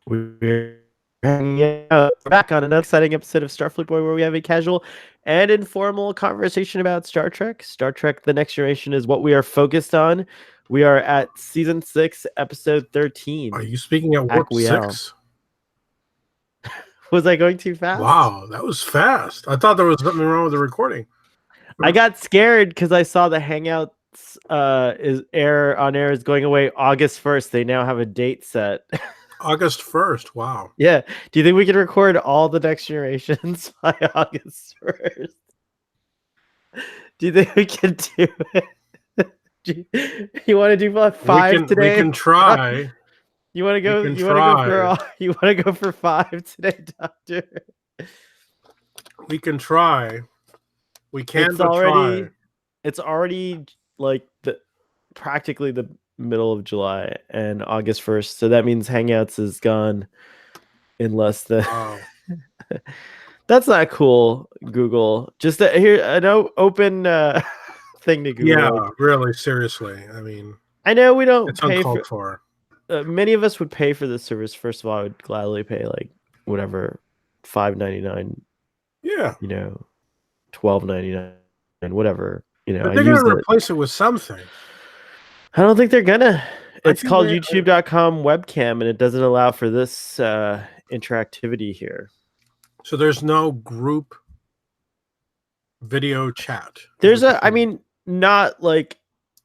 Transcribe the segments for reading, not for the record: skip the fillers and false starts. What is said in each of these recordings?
We're hanging out. We're back on another exciting episode of Starfleet Boy, where we have a casual and informal conversation about Star Trek. Star Trek: The Next Generation is what we are focused on. We are at season 6, episode 13. Are you speaking at warp Aquiel. 6? Was I going too fast? Wow, that was fast. I thought there was something wrong with the recording. I got scared because I saw the Hangouts is going away August 1st. They now have a date set. August 1st. Wow. Yeah. Do you think we can record all the Next Generations by August 1st? Do you think we can do it? You want to do 5 today? We can try. You want to go? You want to go for 5 today, Doctor? We can try. We can try. It's already like practically the middle of July and August 1st, so that means Hangouts is gone in less than. Wow. That's not cool, Google. Just here an open thing to Google. Yeah, really, seriously. I mean, I know we don't it's pay uncalled for. Many of us would pay for this service. First of all, I would gladly pay like whatever, $5.99. Yeah, $12.99, whatever. But they're gonna replace it with something. I don't think they're gonna. It's called YouTube.com webcam, and it doesn't allow for this interactivity here. So there's no group video chat. There's not like,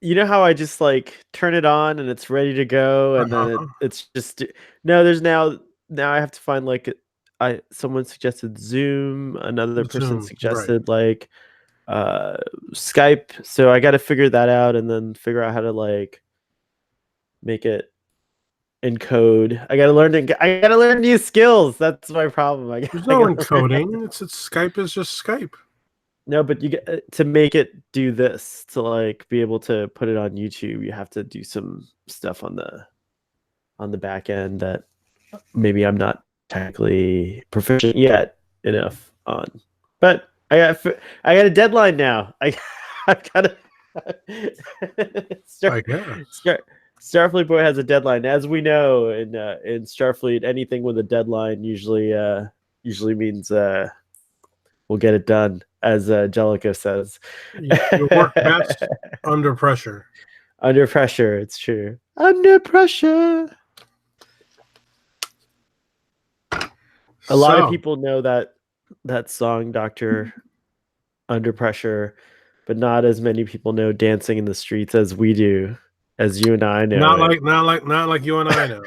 how I just like turn it on and it's ready to go, and then it's just there's now I have to find like someone suggested Zoom, another person suggested like Skype, so I got to figure that out and then figure out how to like make it encode. I gotta learn new skills. That's my problem. There's no encoding. It's Skype is just Skype. No, but you get to make it do this, to like be able to put it on YouTube. You have to do some stuff on the back end that maybe I'm not technically proficient yet enough on. But I got a deadline now. I've got to Starfleet Boy has a deadline. As we know, in Starfleet, anything with a deadline usually means we'll get it done, as Jellicoe says. You work best under pressure. Under pressure, it's true. Under pressure. A lot of people know that song, Doctor, Under Pressure, but not as many people know Dancing in the Streets as we do, as you and I know. Not like you and I know.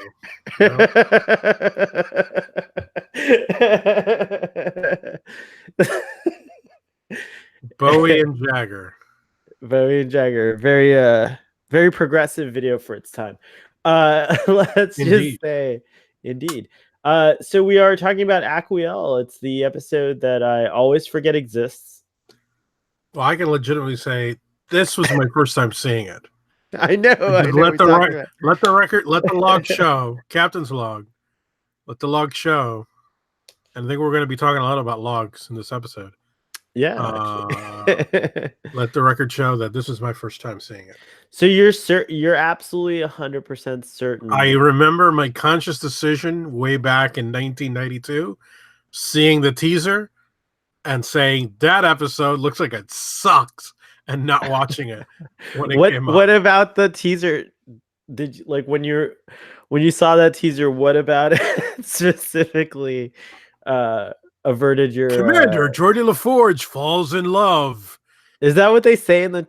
Bowie and Jagger. Very progressive video for its time. Let's just say, indeed. So we are talking about Aquiel. It's the episode that I always forget exists. Well, I can legitimately say this was my first time seeing it. I know. Let the log show, Captain's log. Let the log show. And I think we're going to be talking a lot about logs in this episode. Yeah. Let the record show that this is my first time seeing it. So you're absolutely 100% certain. I remember my conscious decision way back in 1992, seeing the teaser and saying that episode looks like it sucks, and not watching it when it came up. What about the teaser? Did you, like, when you saw that teaser, what about it specifically averted your Commander Geordi LaForge falls in love? Is that what they say in the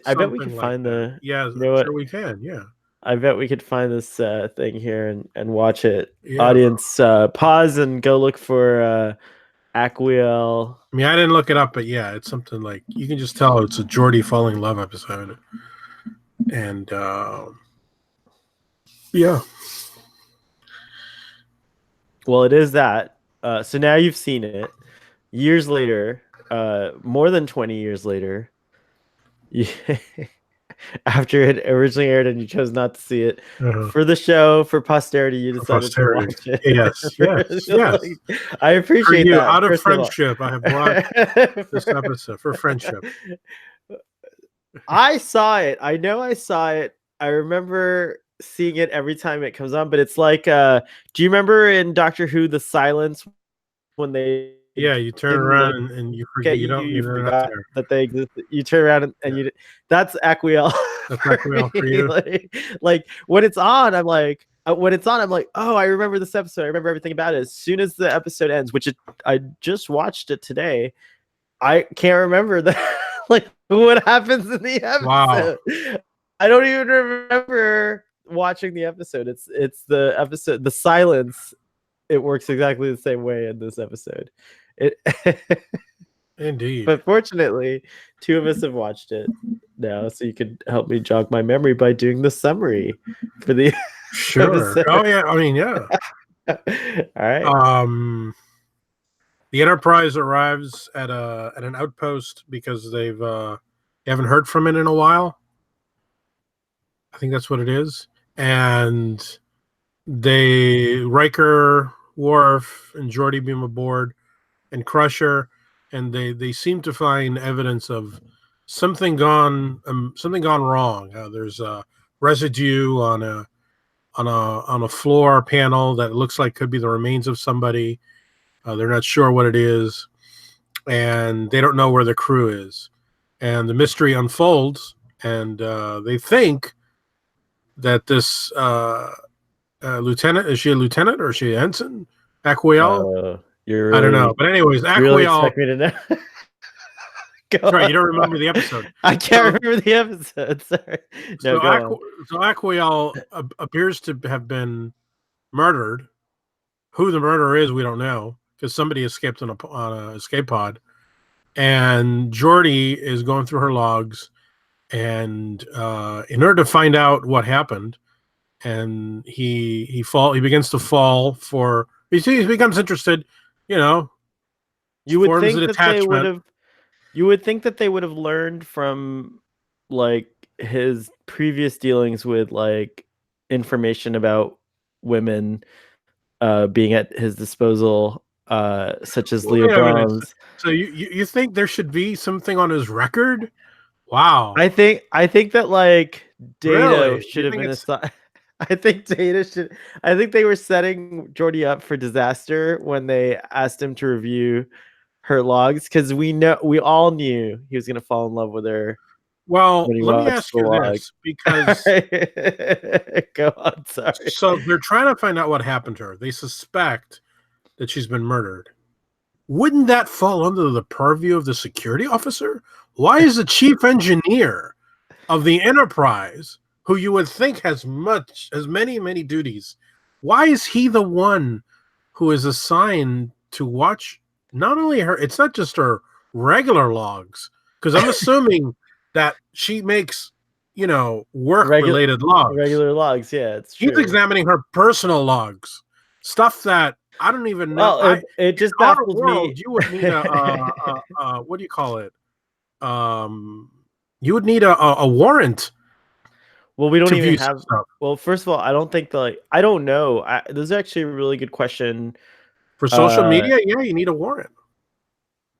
I bet we can find the sure we can. Yeah, I bet we could find this thing here and watch it. Yeah. Audience, pause and go look for Aquiel. I mean, I didn't look it up, but yeah, it's something like, you can just tell it's a Geordi falling in love episode. And yeah. Well, it is that. So now you've seen it. Years later, more than 20 years later, after it originally aired and you chose not to see it, for the show, for posterity, you decided to watch it. Yes. I appreciate that. Out of friendship, I have watched this episode for friendship. I saw it. I know I saw it. I remember seeing it every time it comes on, but it's like do you remember in Doctor Who the silence when they Yeah, you turn didn't around like and you forget get you, you they're not forgot there. that they existed. You turn around and Yeah. you that's Aquiel That's for Aquiel for me. you. Like when it's on, I'm like when it's on, I'm like, oh, I remember this episode. I remember everything about it. As soon as the episode ends, I just watched it today, I can't remember that like what happens in the Wow. episode. I don't even remember watching the episode. It's the episode, the silence. It works exactly the same way in this episode. It Indeed. but fortunately, two of us have watched it now, so you could help me jog my memory by doing the summary for the Sure. episode. Oh yeah, I mean, yeah. All right. The Enterprise arrives at an outpost because they haven't heard from it in a while. I think that's what it is. And Riker, Worf, and Geordi beam aboard, and Crusher, and they seem to find evidence of something gone wrong. There's a residue on a floor panel that looks like could be the remains of somebody. They're not sure what it is, and they don't know where the crew is. And the mystery unfolds, and they think that this lieutenant, is she a lieutenant or is she an ensign? Aquiel? You're I don't know. really But anyways, really Aquiel. expect me to know. Go That's right. on. You don't remember the episode. I can't remember the episode. Sorry. No, So, go on. so Aquiel appears to have been murdered. Who the murderer is, we don't know, because somebody escaped on a escape pod. And Geordi is going through her logs, and in order to find out what happened, and he begins to fall for. He becomes interested, you know. You would Forms an think that they would attachment. have. You would think that they would have learned from like his previous dealings with like information about women being at his disposal, such as Leah Wait a minute. Brahms. So you think there should be something on his record? Wow. I think that like Data Really? should You have think been it's assigned. I think Data should. I think they were setting Geordi up for disaster when they asked him to review her logs, because we all knew he was gonna fall in love with her well, when he let me watched ask the you log. this, because Go on, sorry. so they're trying to find out what happened to her. They suspect that she's been murdered. Wouldn't that fall under the purview of the security officer? Why is the chief engineer of the Enterprise, who you would think has many duties, why is he the one who is assigned to watch not only her, it's not just her regular logs, because I'm assuming that she makes, work-related logs. Regular logs, yeah, it's true. He's examining her personal logs, stuff that I don't even know. Well, it just in our baffles world, me. you would need what do you call it? You would need a warrant. Well, we don't to even view have. stuff. Well, first of all, I don't think I don't know. This is actually a really good question. For social media, yeah, you need a warrant.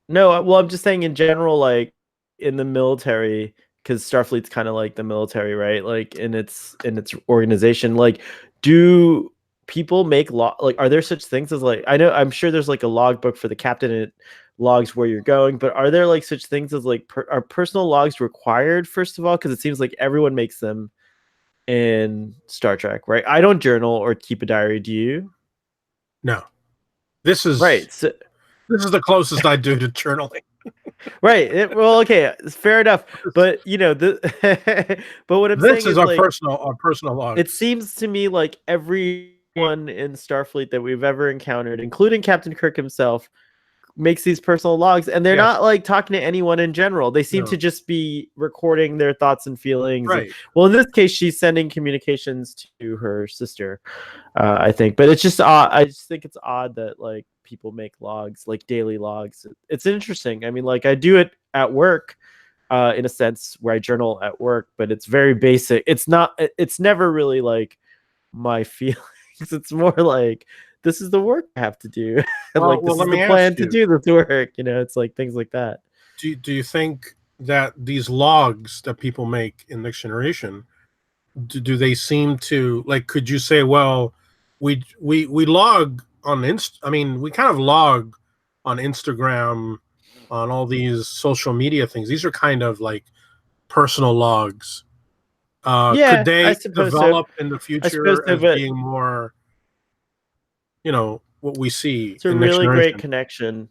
No, well, I'm just saying in general, like in the military, because Starfleet's kind of like the military, right? Like in its organization, like do people make like are there such things as like I'm sure there's like a logbook for the captain and it logs where you're going, but are there like such things as like are personal logs required, first of all? Because it seems like everyone makes them in Star Trek, right? I don't journal or keep a diary. Do you? No. This is right. So, this is the closest I do to journaling. Right. Well, okay, fair enough. But but what I'm this saying is our personal log. It seems to me like everyone in Starfleet that we've ever encountered, including Captain Kirk himself, makes these personal logs, and they're not like talking to anyone in general. They seem to just be recording their thoughts and feelings. Right. And, well, in this case, she's sending communications to her sister, I think. But it's just odd. I just think it's odd that like people make logs, like daily logs. It's interesting. I mean, like I do it at work, in a sense where I journal at work, but it's very basic. It's never really like my feelings. It's more like, this is the work I have to do. And like, this is the plan to do this work. It's like things like that. Do you think that these logs that people make in Next Generation do they seem to like? Could you say, well, we log on I mean, we kind of log on Instagram, on all these social media things. These are kind of like personal logs. Could Yeah, I they suppose so. develop in the I suppose future so, as but being more, what we see it's a in Next really great Generation? connection.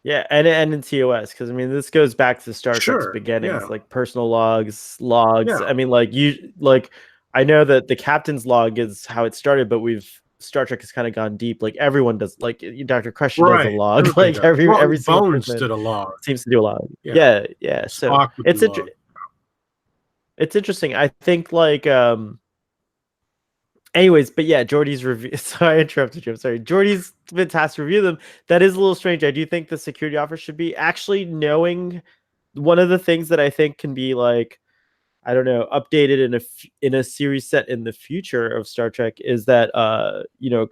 Yeah, and in TOS, because I mean this goes back to Star Trek's Sure. beginnings, Yeah. like personal logs. Yeah. I mean, I know that the captain's log is how it started, but Star Trek has kind of gone deep. Like everyone does, like Dr. Crusher does a Right. log, Everybody like does. Well, every single Bones person did a log. seems to do a log. Yeah. Yeah, yeah. So Spock would do a log. it's interesting. I think anyways, but yeah, Geordi's review. So I interrupted you. I'm sorry. Geordi's been tasked to review them. That is a little strange. I do think the security offer should be actually knowing one of the things that I think can be like, I don't know, updated in a series set in the future of Star Trek is that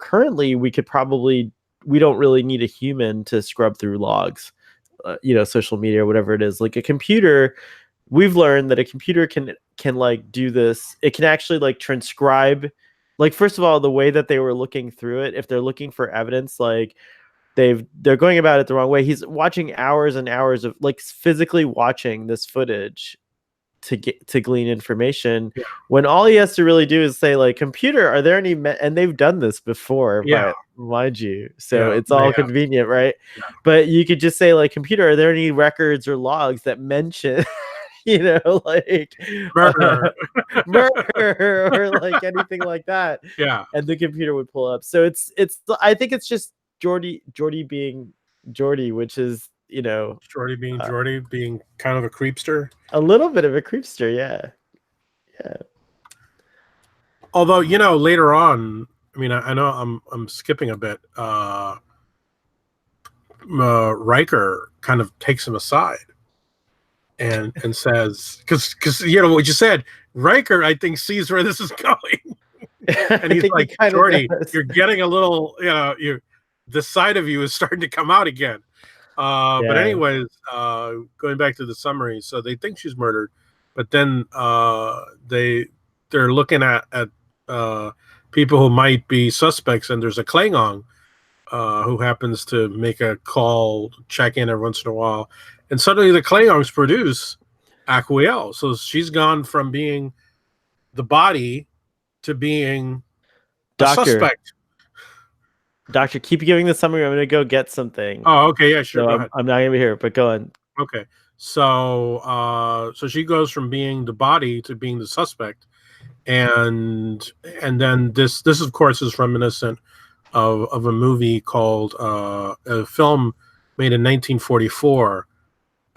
currently we don't really need a human to scrub through logs, social media or whatever it is. Like a computer, we've learned that a computer can like do this. It can actually like transcribe. Like first of all, the way that they were looking through it, if they're looking for evidence, like they're going about it the wrong way. He's watching hours and hours of like physically watching this footage to glean information, Yeah. when all he has to really do is say like, computer, are there any and they've done this before, Yeah. but mind you, so Yeah, it's all convenient, right? Yeah. But you could just say like, computer, are there any records or logs that mention like Murder. murder or like anything like that? Yeah. And the computer would pull up. So it's I think it's just Geordi being Geordi, which is Geordi being kind of a creepster. a little bit of a creepster. Yeah. Although, later on, I mean, I know I'm skipping a bit. Riker kind of takes him aside and says, because what you said, Riker, I think, sees where this is going. And he's like, Geordi, you're getting a little, the side of you is starting to come out again. But anyways, going back to the summary, so they think she's murdered, but then they're looking at people who might be suspects, and there's a Klingon who happens to make a call, check in every once in a while, and suddenly the Klingons produce Aquiel. So she's gone from being the body to being a suspect. Doctor, keep giving the summary. I'm going to go get something. Oh, okay. Yeah, sure. So go ahead. I'm not going to be here, but go on. Okay. So she goes from being the body to being the suspect. And then this of course is reminiscent of a movie called a film made in 1944,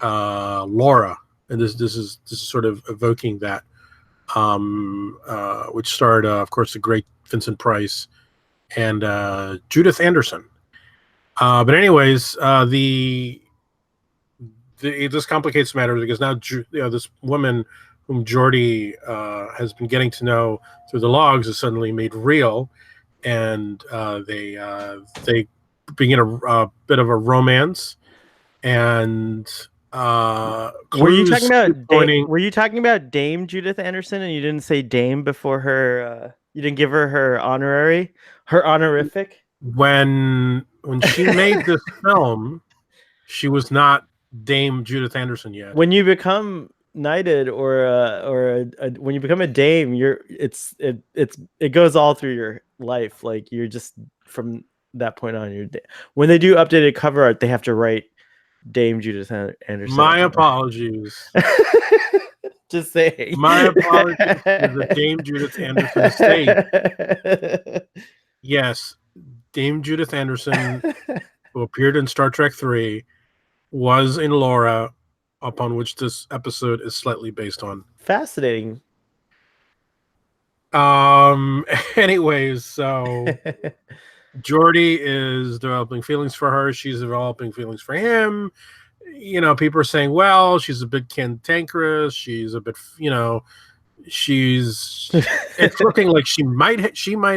Laura. And this is sort of evoking that, which starred, of course, the great Vincent Price and Judith Anderson. But anyways, this complicates matters because now this woman whom Geordi has been getting to know through the logs is suddenly made real, and they begin a bit of a romance. And were you talking about Dame Judith Anderson, and you didn't say Dame before her? You didn't give her honorific. When she made this film, she was not Dame Judith Anderson yet. When you become knighted or when you become a dame, it goes all through your life. Like you're just from that point on. When they do updated cover art, they have to write Dame Judith Anderson. My apologies. Just saying. My apologies to the Dame Judith Anderson estate. Yes, Dame Judith Anderson, who appeared in Star Trek 3, was in Laura, upon which this episode is slightly based on. Fascinating. Anyways, so Geordi is developing feelings for her. She's developing feelings for him. People are saying, well, she's a bit cantankerous. She's a bit, it's looking like she might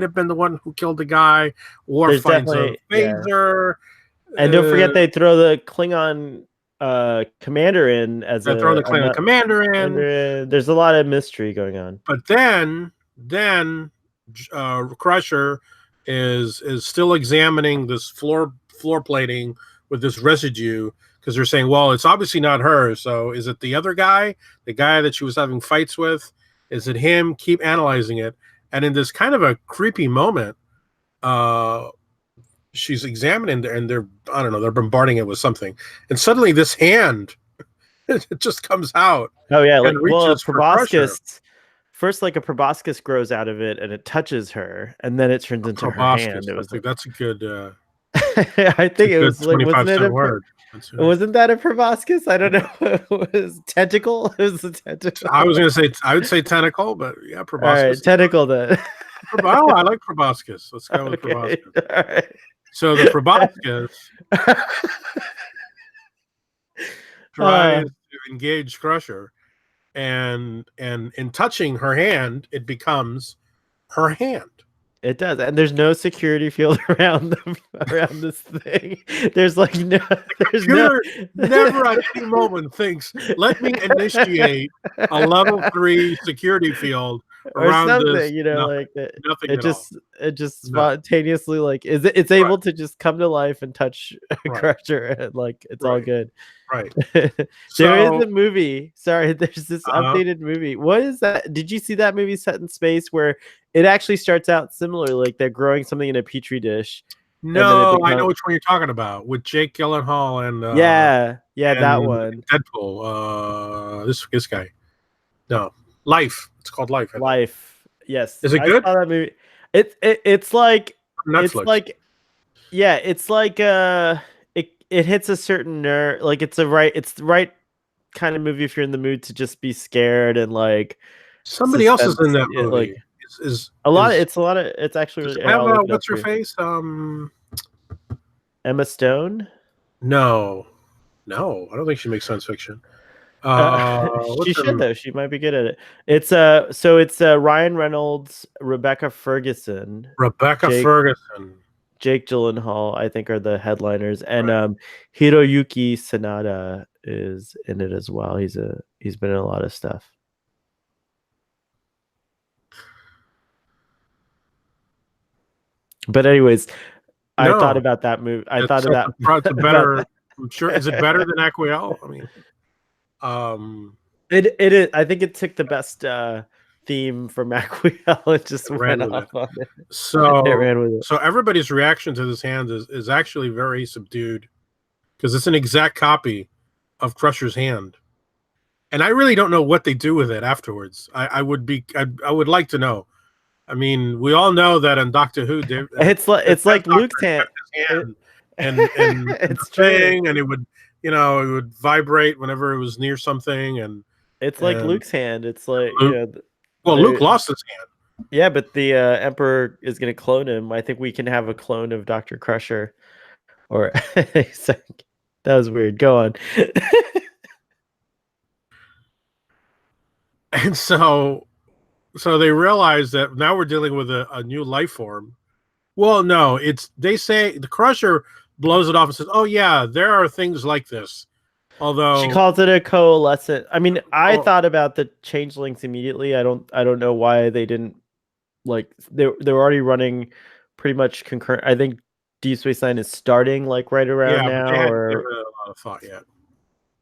have been the one who killed the guy, or finds a phaser. And don't forget they throw the Klingon commander in as They're throwing the a Klingon commander in. there's a lot of mystery going on. But then Crusher is still examining this floor plating with this residue, because they're saying, well, it's obviously not her. So is it the other guy, the guy that she was having fights with? Is it him? Keep analyzing it. And in this kind of a creepy moment, she's examining and they're bombarding it with something. And suddenly this hand, it just comes out. Oh yeah, like, and well, reaches for Crusher. First, like, a proboscis grows out of it and it touches her, and then it turns into her hand. It was that's a good. I think it was like, wasn't that a proboscis? I don't know. It was tentacle. It was a tentacle. I was gonna say, I would say tentacle, but yeah, proboscis. All right, tentacle then. Oh, I like proboscis. Let's go with proboscis. All right. So the proboscis tries to engage Crusher, and in touching her hand, it becomes her hand. It does, and there's no security field around this thing. There's like no. Never at any moment thinks, let me initiate a level 3 security field around or something, this. Like nothing. It just spontaneously, like, it's able to just come to life and touch Crusher, and like it's all good. Right. There is a movie. Sorry, there's this updated movie. What is that? Did you see that movie set in space where it actually starts out similar? Like, they're growing something in a petri dish. No, I know which one you're talking about, with Jake Gyllenhaal and and that one. Deadpool. This guy. No, Life. It's called Life. Life. Yes. Is it good? I saw that movie. It's like Netflix. It's like, yeah, it's like it hits a certain nerve. Like, it's the right kind of movie if you're in the mood to just be scared, and like somebody else is in that movie. Like, it's actually really. What's her face? Emma Stone? No, I don't think she makes science fiction. She should, though. She might be good at it. It's Ryan Reynolds, Rebecca Ferguson, Jake Gyllenhaal, I think, are the headliners, and Hiroyuki Sanada is in it as well. He's been in a lot of stuff. But anyways, I thought about that movie. It's better. I'm sure. Is it better than Aquiel? I mean, it is. I think it took the best theme from Aquiel and just ran off on it. So everybody's reaction to this hand is actually very subdued, because it's an exact copy of Crusher's hand, and I really don't know what they do with it afterwards. I would like to know. I mean, we all know that on Doctor Who, it's like Luke's hand, and it's thing, and it would vibrate whenever it was near something, and it's like Luke's hand. It's like Luke lost his hand. Yeah, but the Emperor is going to clone him. I think we can have a clone of Dr. Crusher, or that was weird. Go on. And so they realize that now we're dealing with a new life form. Well, no, they say the Crusher blows it off and says, "Oh yeah, there are things like this." Although she calls it a coalescent. I mean, I thought about the changelings immediately. I don't know why they didn't, like, they're already running pretty much concurrent. I think Deep Space Nine is starting like right around now. They hadn't given it a lot of thought yet.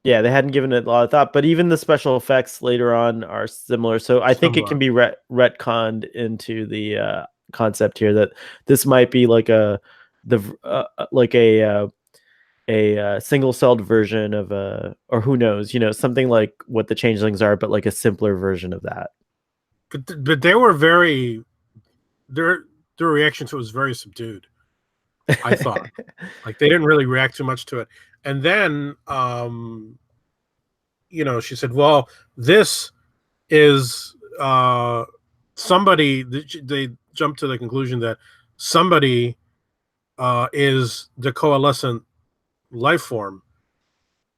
Yeah, they hadn't given it a lot of thought, but even the special effects later on are similar. So I think it can be retconned into the concept here that this might be like a single-celled version of or who knows, something like what the changelings are, but like a simpler version of that. But they were their reaction to it was very subdued. I thought, like, they didn't really react too much to it. And then, she said, "Well, this is somebody." They jumped to the conclusion that somebody is the coalescent life form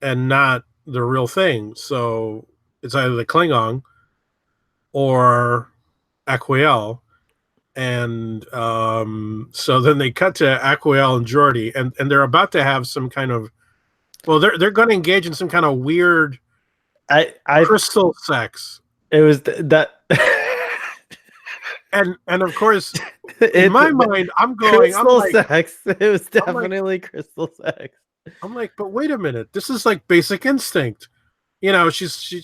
and not the real thing. So it's either the Klingon or Aquiel. And so then they cut to Aquiel and Geordi, and they're about to have some kind of Well, they're going to engage in some kind of weird I crystal sex. It was that. And of course, in my mind, I'm crystal like, sex. It was definitely crystal sex. I'm like, but wait a minute, this is like Basic Instinct. She's she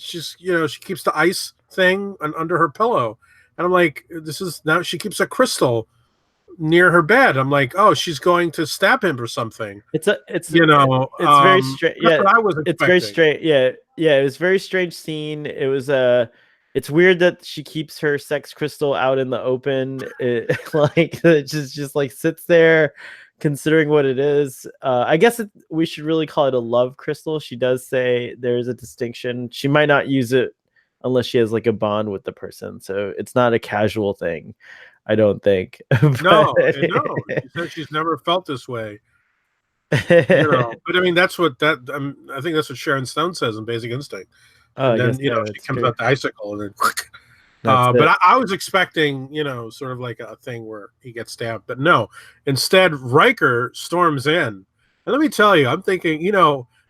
keeps the ice thing under her pillow, and I'm like, this is now she keeps a crystal near her bed. I'm like, oh, she's going to stab him or something. It's very strange. That's Yeah, what I was expecting. It's very strange. Yeah. It was a very strange scene. It was it's weird that she keeps her sex crystal out in the open. It just like sits there, considering what it is. I guess we should really call it a love crystal. She does say there's a distinction. She might not use it unless she has like a bond with the person, so it's not a casual thing, I don't think. No. She said she's never felt this way. But I mean, that's what I think that's what Sharon Stone says in Basic Instinct. And then she comes out the icicle and then but I was expecting sort of like a thing where he gets stabbed, but no. Instead, Riker storms in, and let me tell you, I'm thinking,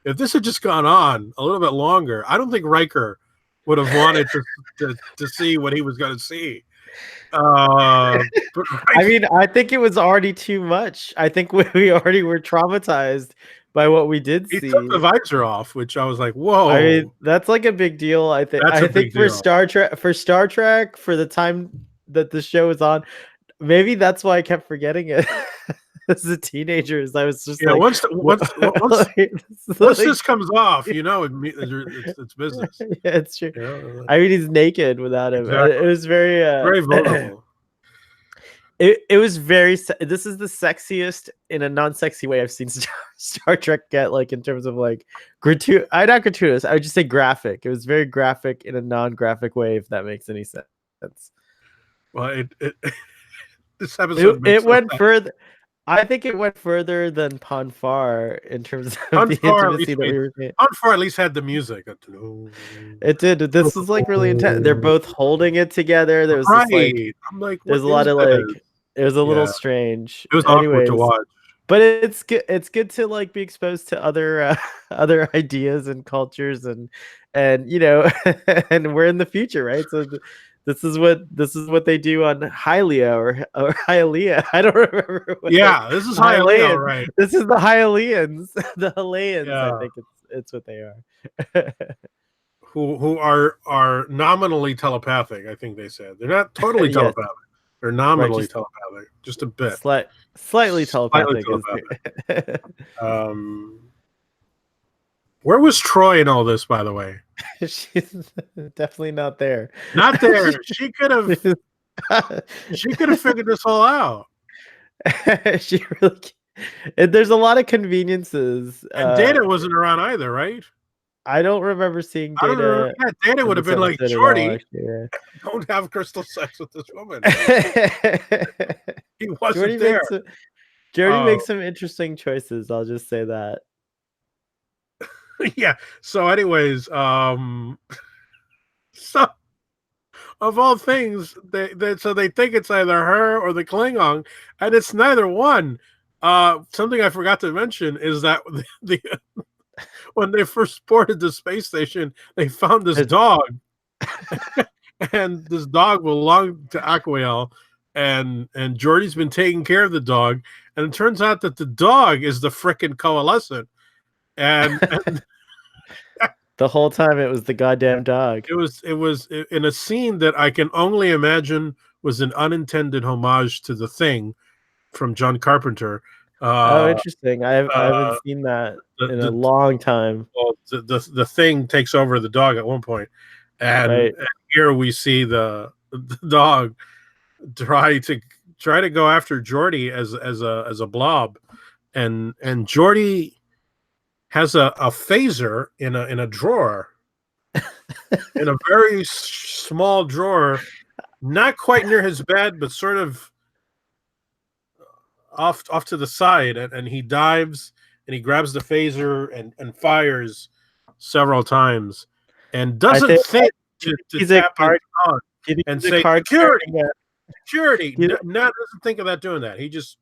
if this had just gone on a little bit longer, I don't think Riker would have wanted to see what he was going to see. But I mean, I think it was already too much. I think we already were traumatized by what we did see. He took the visor off, which I was like, whoa. I mean, that's like a big deal. I think for Star Trek, for the time that the show was on, maybe that's why I kept forgetting it. As a teenager, I was just like, once this comes off, it's business. Yeah, it's true. I mean, he's naked without him. Exactly. It was very vulnerable. It was very. This is the sexiest in a non-sexy way I've seen Star Trek get, like in terms of like gratuitous. Not gratuitous. I would just say graphic. It was very graphic in a non-graphic way, if that makes any sense. Well, this episode it went further. I think it went further than Ponfar in terms of the intimacy that we were seeing. Ponfar at least had the music. It did. This was like really intense. They're both holding it together. There was this, like, I'm like, there's a lot of like, it was a little strange. It was awkward to watch. But it's good. It's good to like be exposed to other other ideas and cultures and and we're in the future, right? So this is what they do on Hylia or Hylia. I don't remember. This is Hylia, right? This is the Hylians, the Hylians. Yeah. I think it's what they are. who are nominally telepathic. I think they said they're not totally telepathic. They're nominally telepathic, just a bit. Slightly telepathic. Where was Troy in all this, by the way? She's definitely not there. Not there. She could have figured this all out. She really. There's a lot of conveniences. And Data wasn't around either, right? I don't remember seeing Data. Data would have been like, Geordi, don't have crystal sex with this woman. He wasn't there. Geordi makes some interesting choices. I'll just say that. Yeah. So, anyways, so of all things, they think it's either her or the Klingon, and it's neither one. Something I forgot to mention is that when they first boarded the space station, they found this dog, and this dog belonged to Aquiel, and Geordi's been taking care of the dog, and it turns out that the dog is the frickin' coalescent. And the whole time it was the goddamn dog. It was in a scene that I can only imagine was an unintended homage to The Thing from John Carpenter. Interesting. I haven't seen that in a long time. Well, the Thing takes over the dog at one point, and here we see the dog try to go after Geordi as a blob, and Geordi has a phaser in a drawer, in a very small drawer, not quite near his bed, but sort of off to the side, and he dives and he grabs the phaser and fires several times, and doesn't think to tap it on and say security. Doesn't think about doing that. He just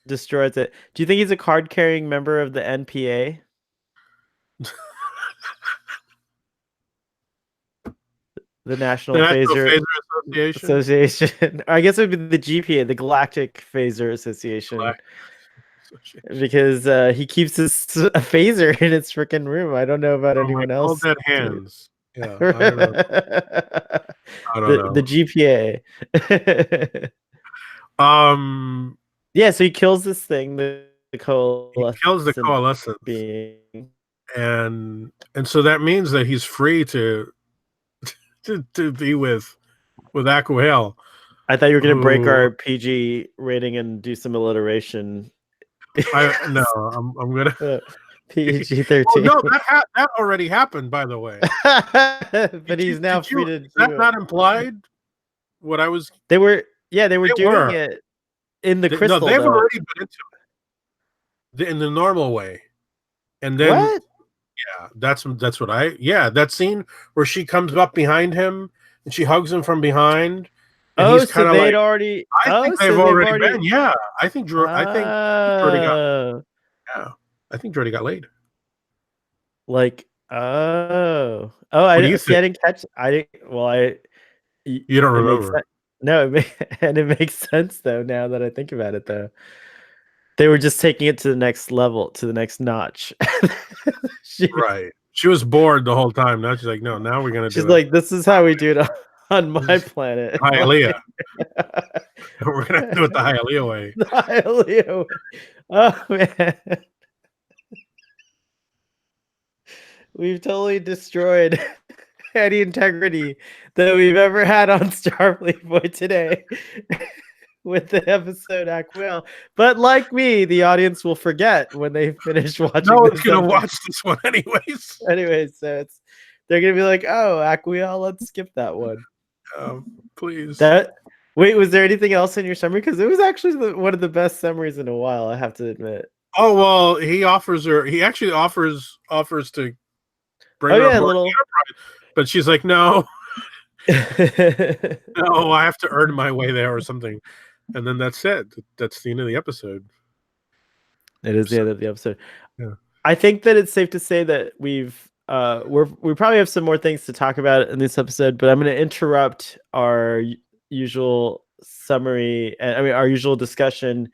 destroys it. Do you think he's a card-carrying member of the NPA? The The National National Phaser Phaser Association. Association. I guess it would be the GPA, the Galactic Phaser Association, because he keeps a phaser in its freaking room. I don't know about Oh, my anyone cold else. dead hands. Yeah, I don't know. I don't The know. GPA. Yeah, so he kills this thing, the He kills the coalescent coalescence, being. and so that means that he's free to be with Aquiel, I thought you were gonna break who our PG rating and do some alliteration. no, I'm gonna. PG Oh 13. no, that already happened, by the way. But he's now free to Is that do it. not implied? What I was They were They doing were. it in the No, crystal they've though. already been into it in the normal way, and then What? yeah, that's what that scene where she comes up behind him and she hugs him from behind, and Oh, he's so kind of they'd like, already. I think Oh, they've so they've already already. been. Yeah, I think Jordy got. Oh, Yeah, I think Jordy got laid. like oh. What I do you didn't see. think? I didn't catch. I didn't. Well, You don't it makes remember, sense. No, and it makes sense though. Now that I think about it, though, they were just taking it to the next level, to the next notch. right? She was bored the whole time. Now she's like, no, now we're gonna She's do it. like, this is how we do it on This my is planet. Hialeah. We're gonna do it the Hialeah way. The Hialeah way. Oh man. We've totally destroyed any integrity that we've ever had on Starfleet Boy today with the episode Aquiel. But like me, the audience will forget when they finish watching. No one's this gonna episode. watch this one anyways. Anyways, so they're gonna be like, "Oh, Aquiel, let's skip that one." Please. Wait, was there anything else in your summary? Because it was actually one of the best summaries in a while, I have to admit. Oh well, he offers her. He actually offers to bring her aboard the Enterprise, but she's like, no, no, I have to earn my way there or something. And then that's it. That's the end of the episode. It is the end of the episode. Yeah. I think that it's safe to say that we probably have some more things to talk about in this episode, but I'm going to interrupt our usual summary, and I mean our usual discussion,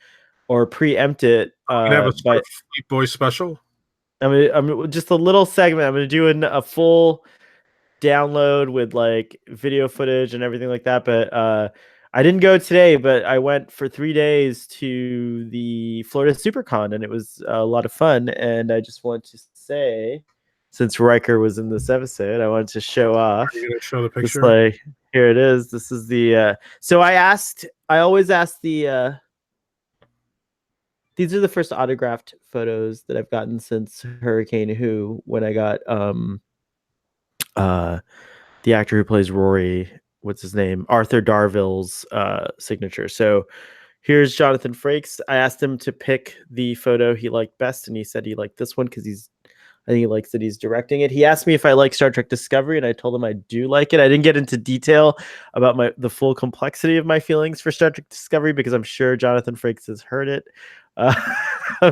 or preempt it. Have a Starfleet Boy special. I'm just a little segment. I'm going to do a full download with like video footage and everything like that, but I didn't go today, but I went for 3 days to the Florida SuperCon, and it was a lot of fun. And I just want to say, since Riker was in this episode, I wanted to show off. Are you gonna show the picture? Like, here it is. This is the so I always ask the these are the first autographed photos that I've gotten since Hurricane Who, when I got the actor who plays Rory, what's his name, Arthur Darville's signature. So here's Jonathan Frakes. I asked him to pick the photo he liked best, and he said he liked this one because I think he likes that he's directing it. He asked me if I like Star Trek Discovery, and I told him I do like it. I didn't get into detail about the full complexity of my feelings for Star Trek Discovery, because I'm sure Jonathan Frakes has heard it a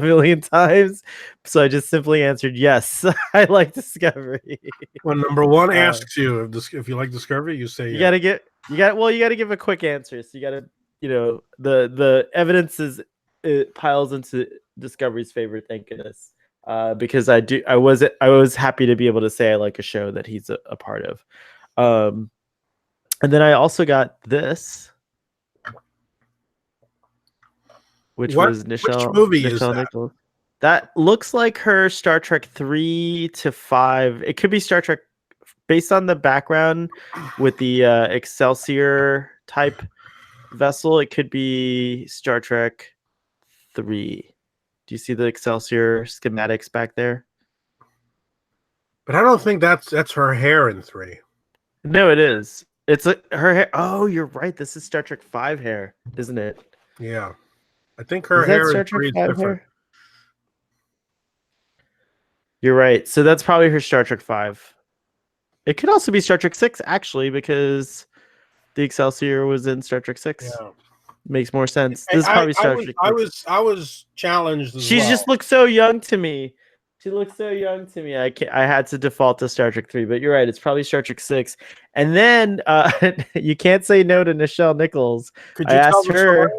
million times. So I just simply answered, yes, I like Discovery. When number one asks you if you like Discovery, you say you gotta give a quick answer. So you gotta, the evidence it piles into Discovery's favor, thank goodness. Because I was happy to be able to say I like a show that he's a part of. And then I also got this, which was Nichelle. Which movie Nichelle is that? Nichols. That looks like her Star Trek 3 to 5. It could be Star Trek, based on the background with the Excelsior type vessel. It could be Star Trek 3. Do you see the Excelsior schematics back there? But I don't think that's her hair in 3. No, it is. It's her hair. Oh, you're right. This is Star Trek 5 hair, isn't it? Yeah. I think her hair in 3 is different. Hair? You're right. So that's probably her Star Trek 5. It could also be Star Trek 6, actually, because the Excelsior was in Star Trek 6. Yeah. Makes more sense. This is probably Star Trek. I was challenged. She just looks so young to me. She looks so young to me. I had to default to Star Trek 3, but you're right. It's probably Star Trek 6. And then you can't say no to Nichelle Nichols. Could I you tell asked the story? her.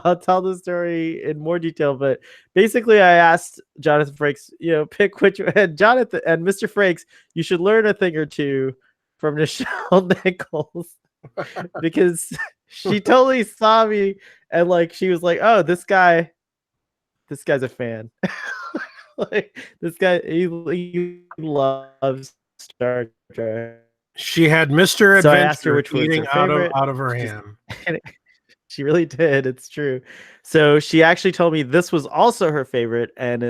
I'll tell the story in more detail, but basically I asked Jonathan Frakes, pick which and Jonathan and Mr. Frakes, you should learn a thing or two from Nichelle Nichols because she totally saw me and like she was like, "Oh, this guy's a fan." Like this guy, he loves Star Trek. She had Mr. So I asked her Adventure which was eating her favorite. out of her She's, hand. she really did. It's true. So she actually told me this was also her favorite, and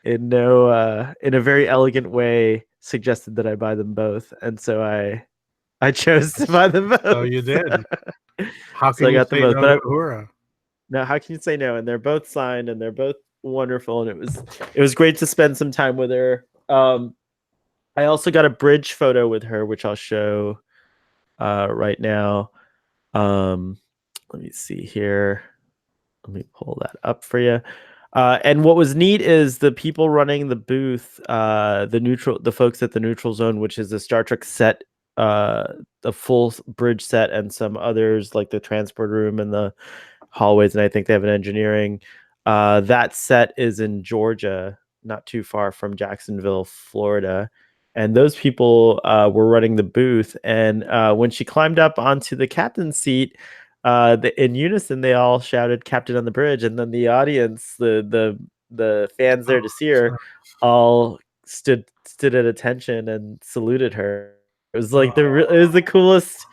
in a very elegant way suggested that I buy them both. And so I chose to buy them both. So you did. How So can I you got them say both. no But to Uhura? no, how can you say no? And they're both signed, and they're both wonderful, and it was great to spend some time with her. I also got a bridge photo with her, which I'll show right now. Let me see here. Let me pull that up for you. And what was neat is the people running the booth, the folks at the neutral zone, which is a Star Trek set, the full bridge set, and some others like the transport room and the hallways, and I think they have an engineering. That set is in Georgia, not too far from Jacksonville, Florida. And those people were running the booth. And when she climbed up onto the captain's seat, in unison, they all shouted "Captain on the bridge," and then the audience, the fans there to see her, all stood at attention and saluted her. It was like it was the coolest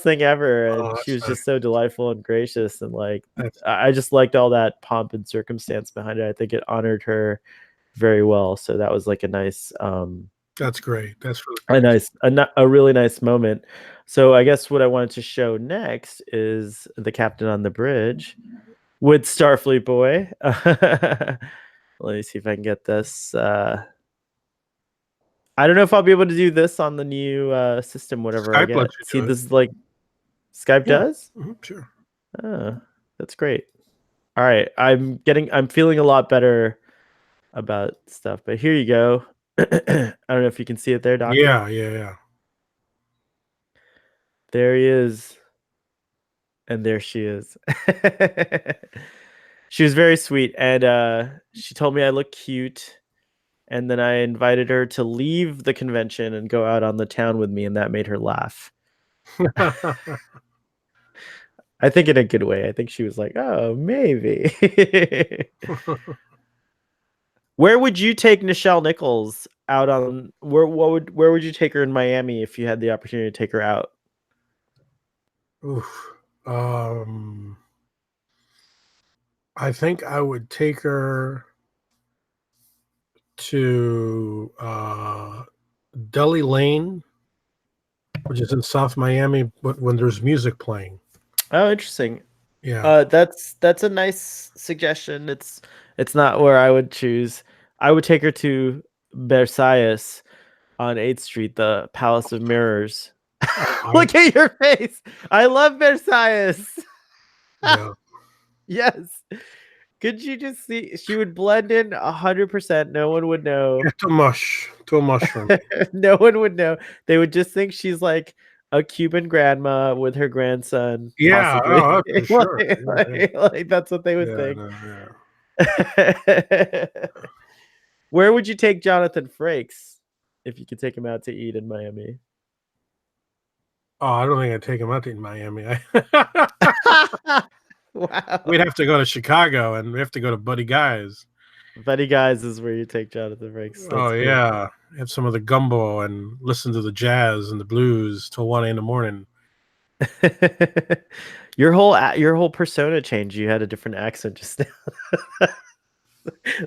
thing ever, and she was That's just so delightful and gracious, and like nice. I just liked all that pomp and circumstance behind it. I think it honored her very well. So that was like a nice That's great. That's a really nice moment. So I guess what I wanted to show next is the captain on the bridge with Starfleet Boy. Let me see if I can get this. I don't know if I'll be able to do this on the new system, whatever I Skype get. lets you See, do it. this is like Skype Yeah. does? Sure. Oh, that's great. All right. I'm feeling a lot better about stuff, but here you go. I don't know if you can see it there, Doctor. Yeah. There he is. And there she is. She was very sweet, and she told me I look cute. And then I invited her to leave the convention and go out on the town with me, and that made her laugh. I think in a good way. I think she was like, "Oh, maybe." Where would you take Nichelle Nichols out on? Where would you take her in Miami if you had the opportunity to take her out? Oof. I think I would take her to Deli Lane, which is in South Miami, but when there's music playing. Oh, interesting. Yeah. That's a nice suggestion. It's not where I would choose. I would take her to Versailles on 8th Street, the Palace of Mirrors. Look at your face. I love Versailles. Yeah. Yes. Could you just see? She would blend in 100%. No one would know. To a mushroom. No one would know. They would just think she's like a Cuban grandma with her grandson. Yeah, Possibly. oh, for sure. Like, that's what they would Yeah, think. no, Where would you take Jonathan Frakes if you could take him out to eat in Miami? Oh, I don't think I'd take him out in Miami. Wow. We'd have to go to Chicago, and we have to go to Buddy Guy's. Buddy Guys is where you take Jonathan Frakes. That's Oh, cool. yeah. Have some of the gumbo and listen to the jazz and the blues till 1 a.m. in the morning. Your whole persona changed. You had a different accent just now.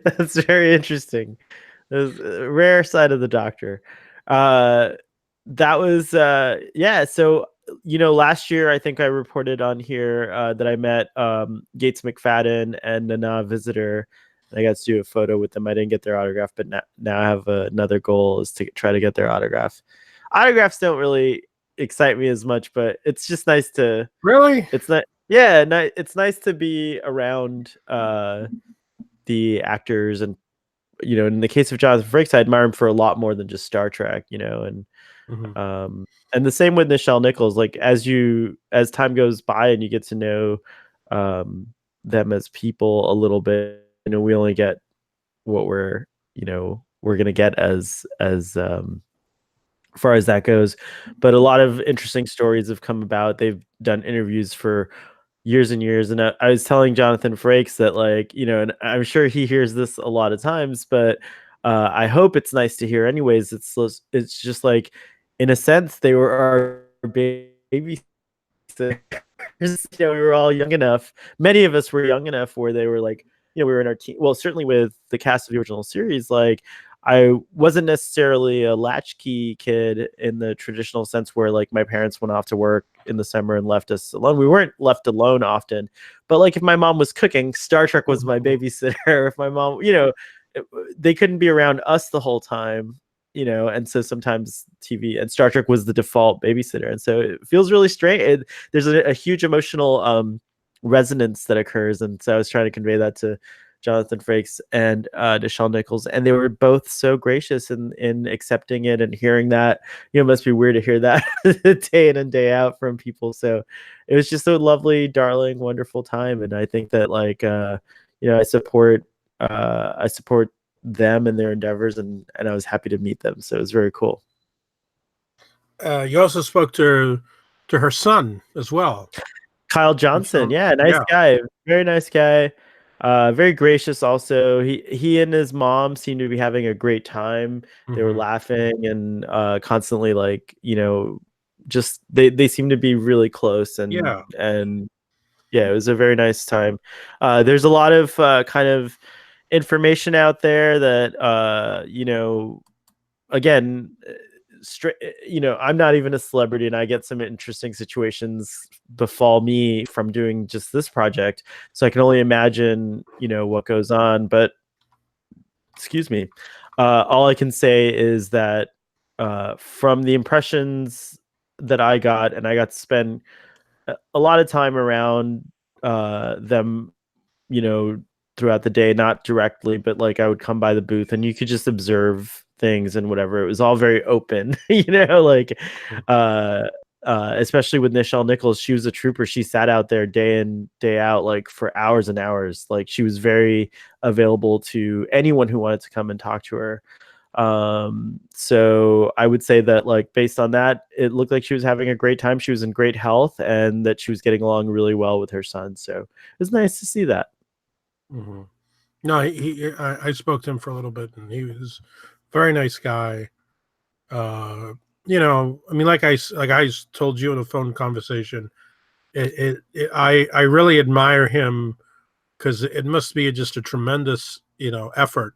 That's very interesting. There's a rare side of the Doctor. That was yeah. So last year I think I reported on here that I met Gates McFadden and Nana Visitor. I got to do a photo with them. I didn't get their autograph, but now I have another goal is to try to get their autograph. Autographs don't really excite me as much, but it's just nice to it's not it's nice to be around the actors and in the case of Jonathan Frakes, I admire him for a lot more than just Star Trek, Mhm. and the same with Nichelle Nichols. Like as time goes by and you get to know them as people a little bit, we only get what we're gonna get as far as that goes. But a lot of interesting stories have come about. They've done interviews for years and years. And I was telling Jonathan Frakes that, like, and I'm sure he hears this a lot of times, but I hope it's nice to hear anyways. It's just like, in a sense, they were our baby. We were all young enough. Many of us were young enough where they were like, we were in our teen. Well, certainly with the cast of the original series, like I wasn't necessarily a latchkey kid in the traditional sense where like my parents went off to work in the summer and left us alone. We weren't left alone often, but like if my mom was cooking, Star Trek was my babysitter. If my mom, they couldn't be around us the whole time, and so sometimes TV and Star Trek was the default babysitter. And so it feels really strange. There's a huge emotional resonance that occurs. And so I was trying to convey that to Jonathan Frakes and Nichelle Nichols, and they were both so gracious in accepting it and hearing that. It must be weird to hear that day in and day out from people. So it was just a lovely, darling, wonderful time. And I think that like I support them and their endeavors, and I was happy to meet them. So it was very cool. You also spoke to her son as well. Kyle Johnson, yeah, nice guy, very nice guy, very gracious. Also, he and his mom seemed to be having a great time. They were laughing and constantly, like, just they seemed to be really close, and yeah, it was a very nice time. There's a lot of kind of information out there that again, I'm not even a celebrity, and I get some interesting situations befall me from doing just this project. So I can only imagine, what goes on. But excuse me, all I can say is that from the impressions that I got, and I got to spend a lot of time around them, throughout the day, not directly, but like I would come by the booth and you could just observe things and whatever. It was all very open, like especially with Nichelle Nichols. She was a trooper. She sat out there day in, day out, like for hours and hours. Like she was very available to anyone who wanted to come and talk to her. So I would say that, like, based on that, it looked like she was having a great time. She was in great health and that she was getting along really well with her son. So it was nice to see that. No, I spoke to him for a little bit, and he was a very nice guy. I mean, like I told you in a phone conversation, I really admire him because it must be just a tremendous effort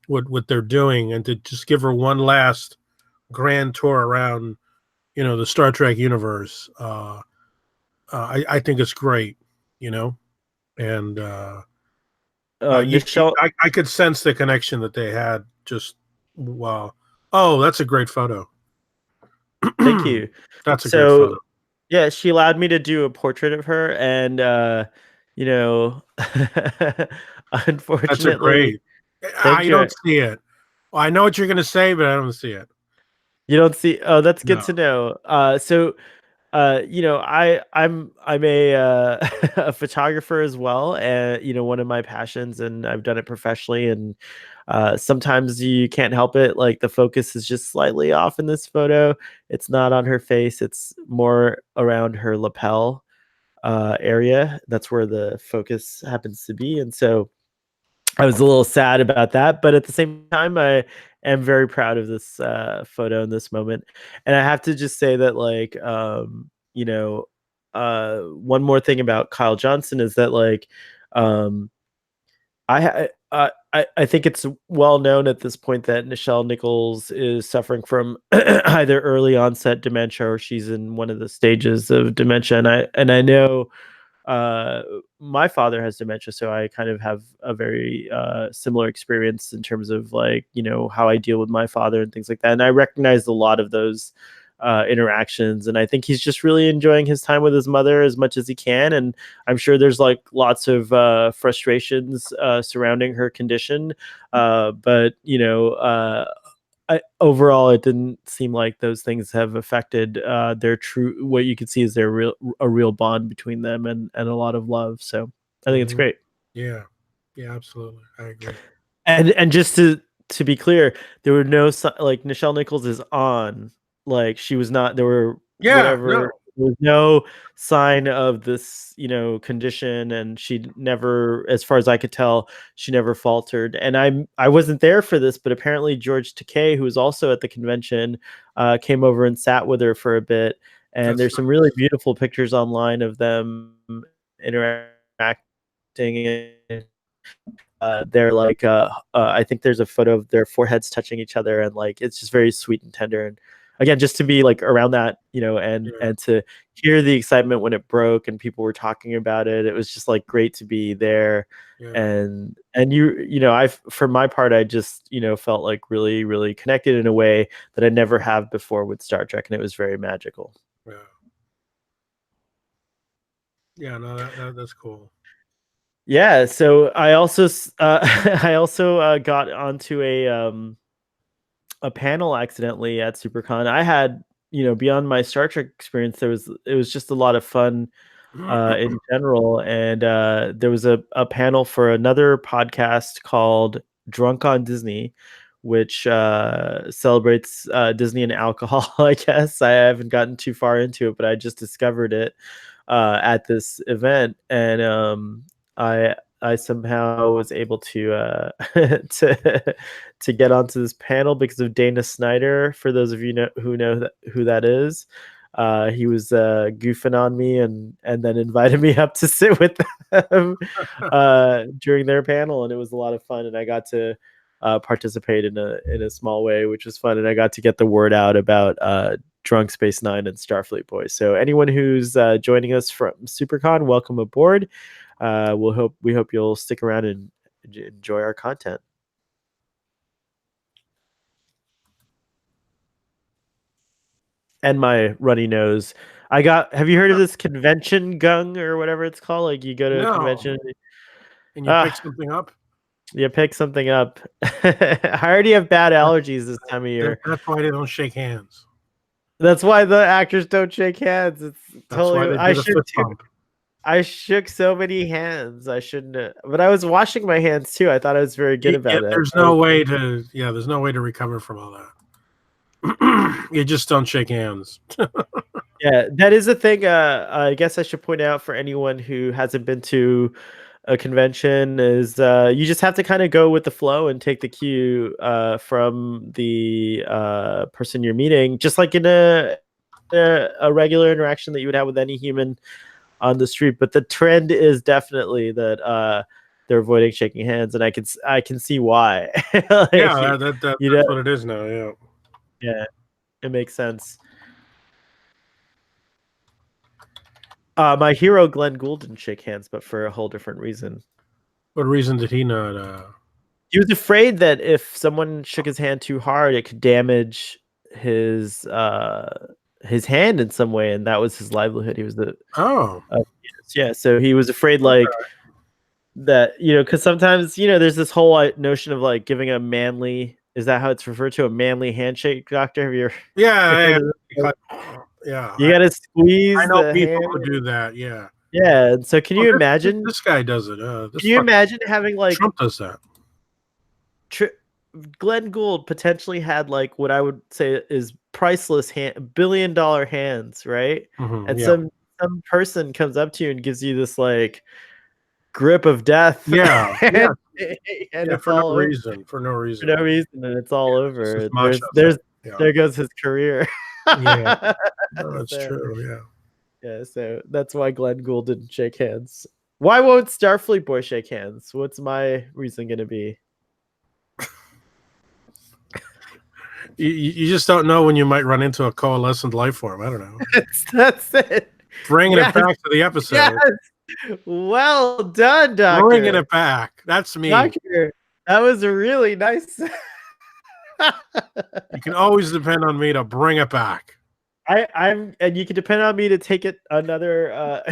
what they're doing, and to just give her one last grand tour around the Star Trek universe. I think it's great, and Nichelle, I could sense the connection that they had. Just wow. Oh, that's a great photo. thank you. That's a great photo. Yeah, she allowed me to do a portrait of her, and unfortunately, That's a great. thank I you. don't see it. Well, I know what you're going to say, but I don't see it. You don't see? Oh, that's good No. to know. I'm a a photographer as well, and one of my passions, and I've done it professionally. And sometimes you can't help it. Like the focus is just slightly off in this photo. It's not on her face. It's more around her lapel area. That's where the focus happens to be. And so I was a little sad about that, but at the same time, I am very proud of this photo in this moment. And I have to just say that, like, one more thing about Kyle Johnson is that, like, I think it's well known at this point that Nichelle Nichols is suffering from either early onset dementia or she's in one of the stages of dementia. And I know my father has dementia, so I kind of have a very similar experience in terms of, like, how I deal with my father and things like that. And I recognized a lot of those interactions, and I think he's just really enjoying his time with his mother as much as he can. And I'm sure there's like lots of frustrations surrounding her condition, but overall, it didn't seem like those things have affected their true. What you can see is a real bond between them, and a lot of love. So I think it's great. Yeah, absolutely, I agree. And just to be clear, there were no like Nichelle Nichols is on, like she was not. There were whatever. No. There was no sign of this, condition, and she never, as far as I could tell, she never faltered. And I wasn't there for this, but apparently George Takei, who was also at the convention, came over and sat with her for a bit. And there's some really beautiful pictures online of them interacting. They're like I think there's a photo of their foreheads touching each other, and like it's just very sweet and tender. And again, just to be like around that, and to hear the excitement when it broke and people were talking about it, it was just like great to be there. And I, for my part, I just felt like really, really connected in a way that I never have before with Star Trek, and it was very magical. No, that's cool. Yeah, so I also got onto a panel accidentally at SuperCon. I had, beyond my Star Trek experience, it was just a lot of fun in general, and there was a panel for another podcast called Drunk on Disney, which celebrates Disney and alcohol. I guess I haven't gotten too far into it, but I just discovered it at this event, and I somehow was able to to get onto this panel because of Dana Snyder. For those of you who know who that is, he was goofing on me and then invited me up to sit with them during their panel, and it was a lot of fun. And I got to participate in a small way, which was fun, and I got to get the word out about Drunk Space Nine and Starfleet Boys. So anyone who's joining us from SuperCon, welcome aboard. We hope you'll stick around and enjoy our content. And my runny nose. Have you heard of this convention gung or whatever it's called? Like you go to a convention and you pick something up? You pick something up. I already have bad allergies this time of year. That's why they don't shake hands. That's why the actors don't shake hands. It's totally. I shook so many hands. I shouldn't have, but I was washing my hands too. I thought I was very good about it. There's no way to recover from all that. You just don't shake hands. Yeah, that is a thing. I guess I should point out for anyone who hasn't been to a convention is you just have to kind of go with the flow and take the cue from the person you're meeting, just like in a regular interaction that you would have with any human on the street. But the trend is definitely that they're avoiding shaking hands, and I can see why. Like, that's what it is now. Yeah, it makes sense. My hero Glenn Gould didn't shake hands, but for a whole different reason. What reason did he not? He was afraid that if someone shook his hand too hard, it could damage his hand in some way, and that was his livelihood. He was so he was afraid that, because sometimes there's this whole notion of like giving a manly, is that how it's referred to, a manly handshake, Doctor? Have you yeah you gotta squeeze. I know people who do that. Yeah, and so can you imagine this guy does it? Can you imagine having like Trump does that? Glenn Gould potentially had like what I would say is priceless billion-dollar hands, right? And some person comes up to you and gives you this like grip of death. And it's for no reason, and it's all over. There goes his career. That's true. Yeah, so that's why Glenn Gould didn't shake hands. Why won't Starfleet Boy shake hands? What's my reason going to be? You just don't know when you might run into a coalescent life form. I don't know. That's it. Bringing it back to the episode. Yes. Well done, Doctor. Bringing it back. That's me. Doctor, that was really nice. You can always depend on me to bring it back. I'm and you can depend on me to take it another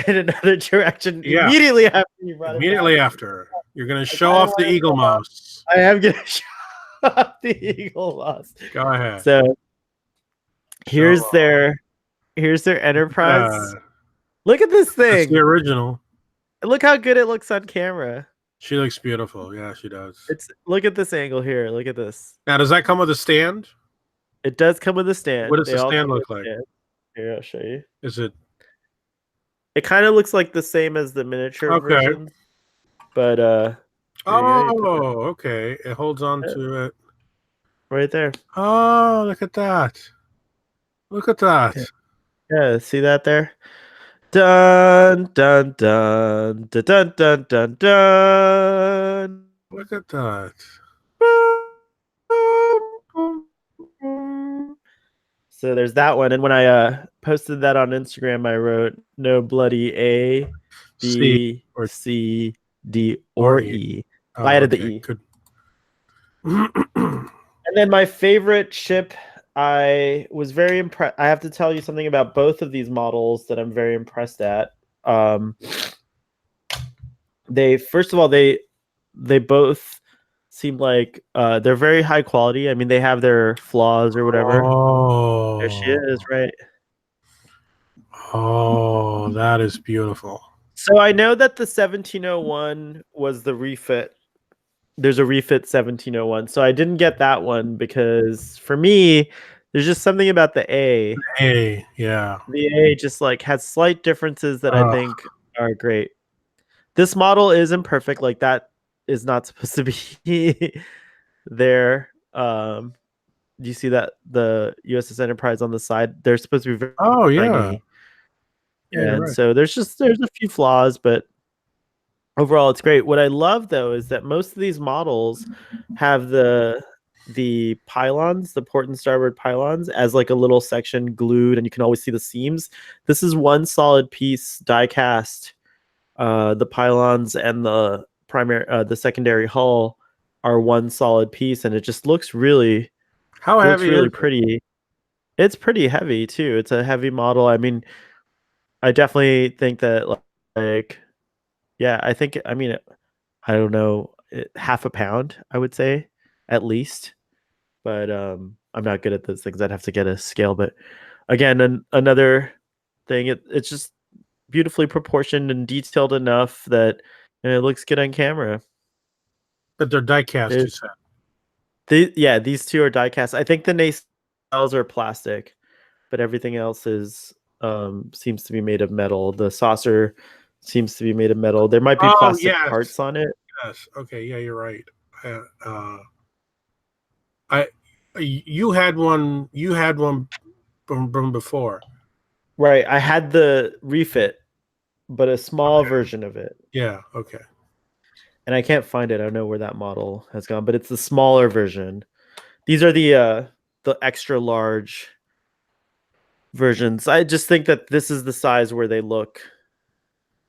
in another direction Yeah, immediately after you brought it back. immediately after. You're going to I show kinda off the wanna eagle show off mouse. I am gonna show off the Eagle Moss. Go ahead. So Show here's off. their Enterprise. Uh, Look at this that's the thing. original. Look how good it looks on camera. She looks beautiful. Yeah, she does. Look at this angle here. Look at this. Now, does that come with a stand? It does come with a What stand. does They the all stand come with look like? stands. Here, I'll show you. Is it It kind of looks like the same as the miniature okay? version, but here you go. You put Oh, okay. It holds on that to it. right there. Oh, look at that. Look at that. Yeah, see that there? Dun dun dun dun dun dun dun dun. Look at that. So there's that one, and when I posted that on Instagram, I wrote no bloody A, C B, or C, D, or or E. E. Oh, I added the okay. E. Good. And then my favorite ship, I was very impressed. I have to tell you something about both of these models that I'm very impressed at. They first of all they both seem like they're very high quality. I mean, they have their flaws or whatever. There she Oh, is, right? oh, that is beautiful. So I know that the 1701 was the refit. There's a refit 1701. So I didn't get that one because for me, there's just something about the A. Hey, yeah. The A just like has slight differences that I Uh, think are great. This model is imperfect. Like that is not supposed to be there. Do you see that the USS Enterprise on the side? They're supposed to be very oh, yeah. tiny. Yeah, you're And right. so there's a few flaws, but overall it's great. What I love though is that most of these models have the pylons, the port and starboard pylons, as like a little section glued, and you can always see the seams. This is one solid piece die cast. The pylons and the secondary hull are one solid piece, and it just looks really How heavy is it? pretty. It's pretty heavy too. It's a heavy model. I mean, I definitely think that like yeah, I mean I don't know, half a pound, I would say at least. But I'm not good at those things. I'd have to get a scale, but again, another thing, it's just beautifully proportioned and detailed enough that it looks good on camera. But they're die cast, you said. These two are die cast. I think the nacelles are plastic, but everything else is seems to be made of metal. The saucer seems to be made of metal. There might be Oh, plastic yes. parts on it. Yes. Okay. Yeah, you're right. I you had one. You had one from before. Right. I had the refit, but a small Okay. version of it. Yeah. Okay. And I can't find it. I don't know where that model has gone, but it's the smaller version. These are the extra large versions. I just think that this is the size where they look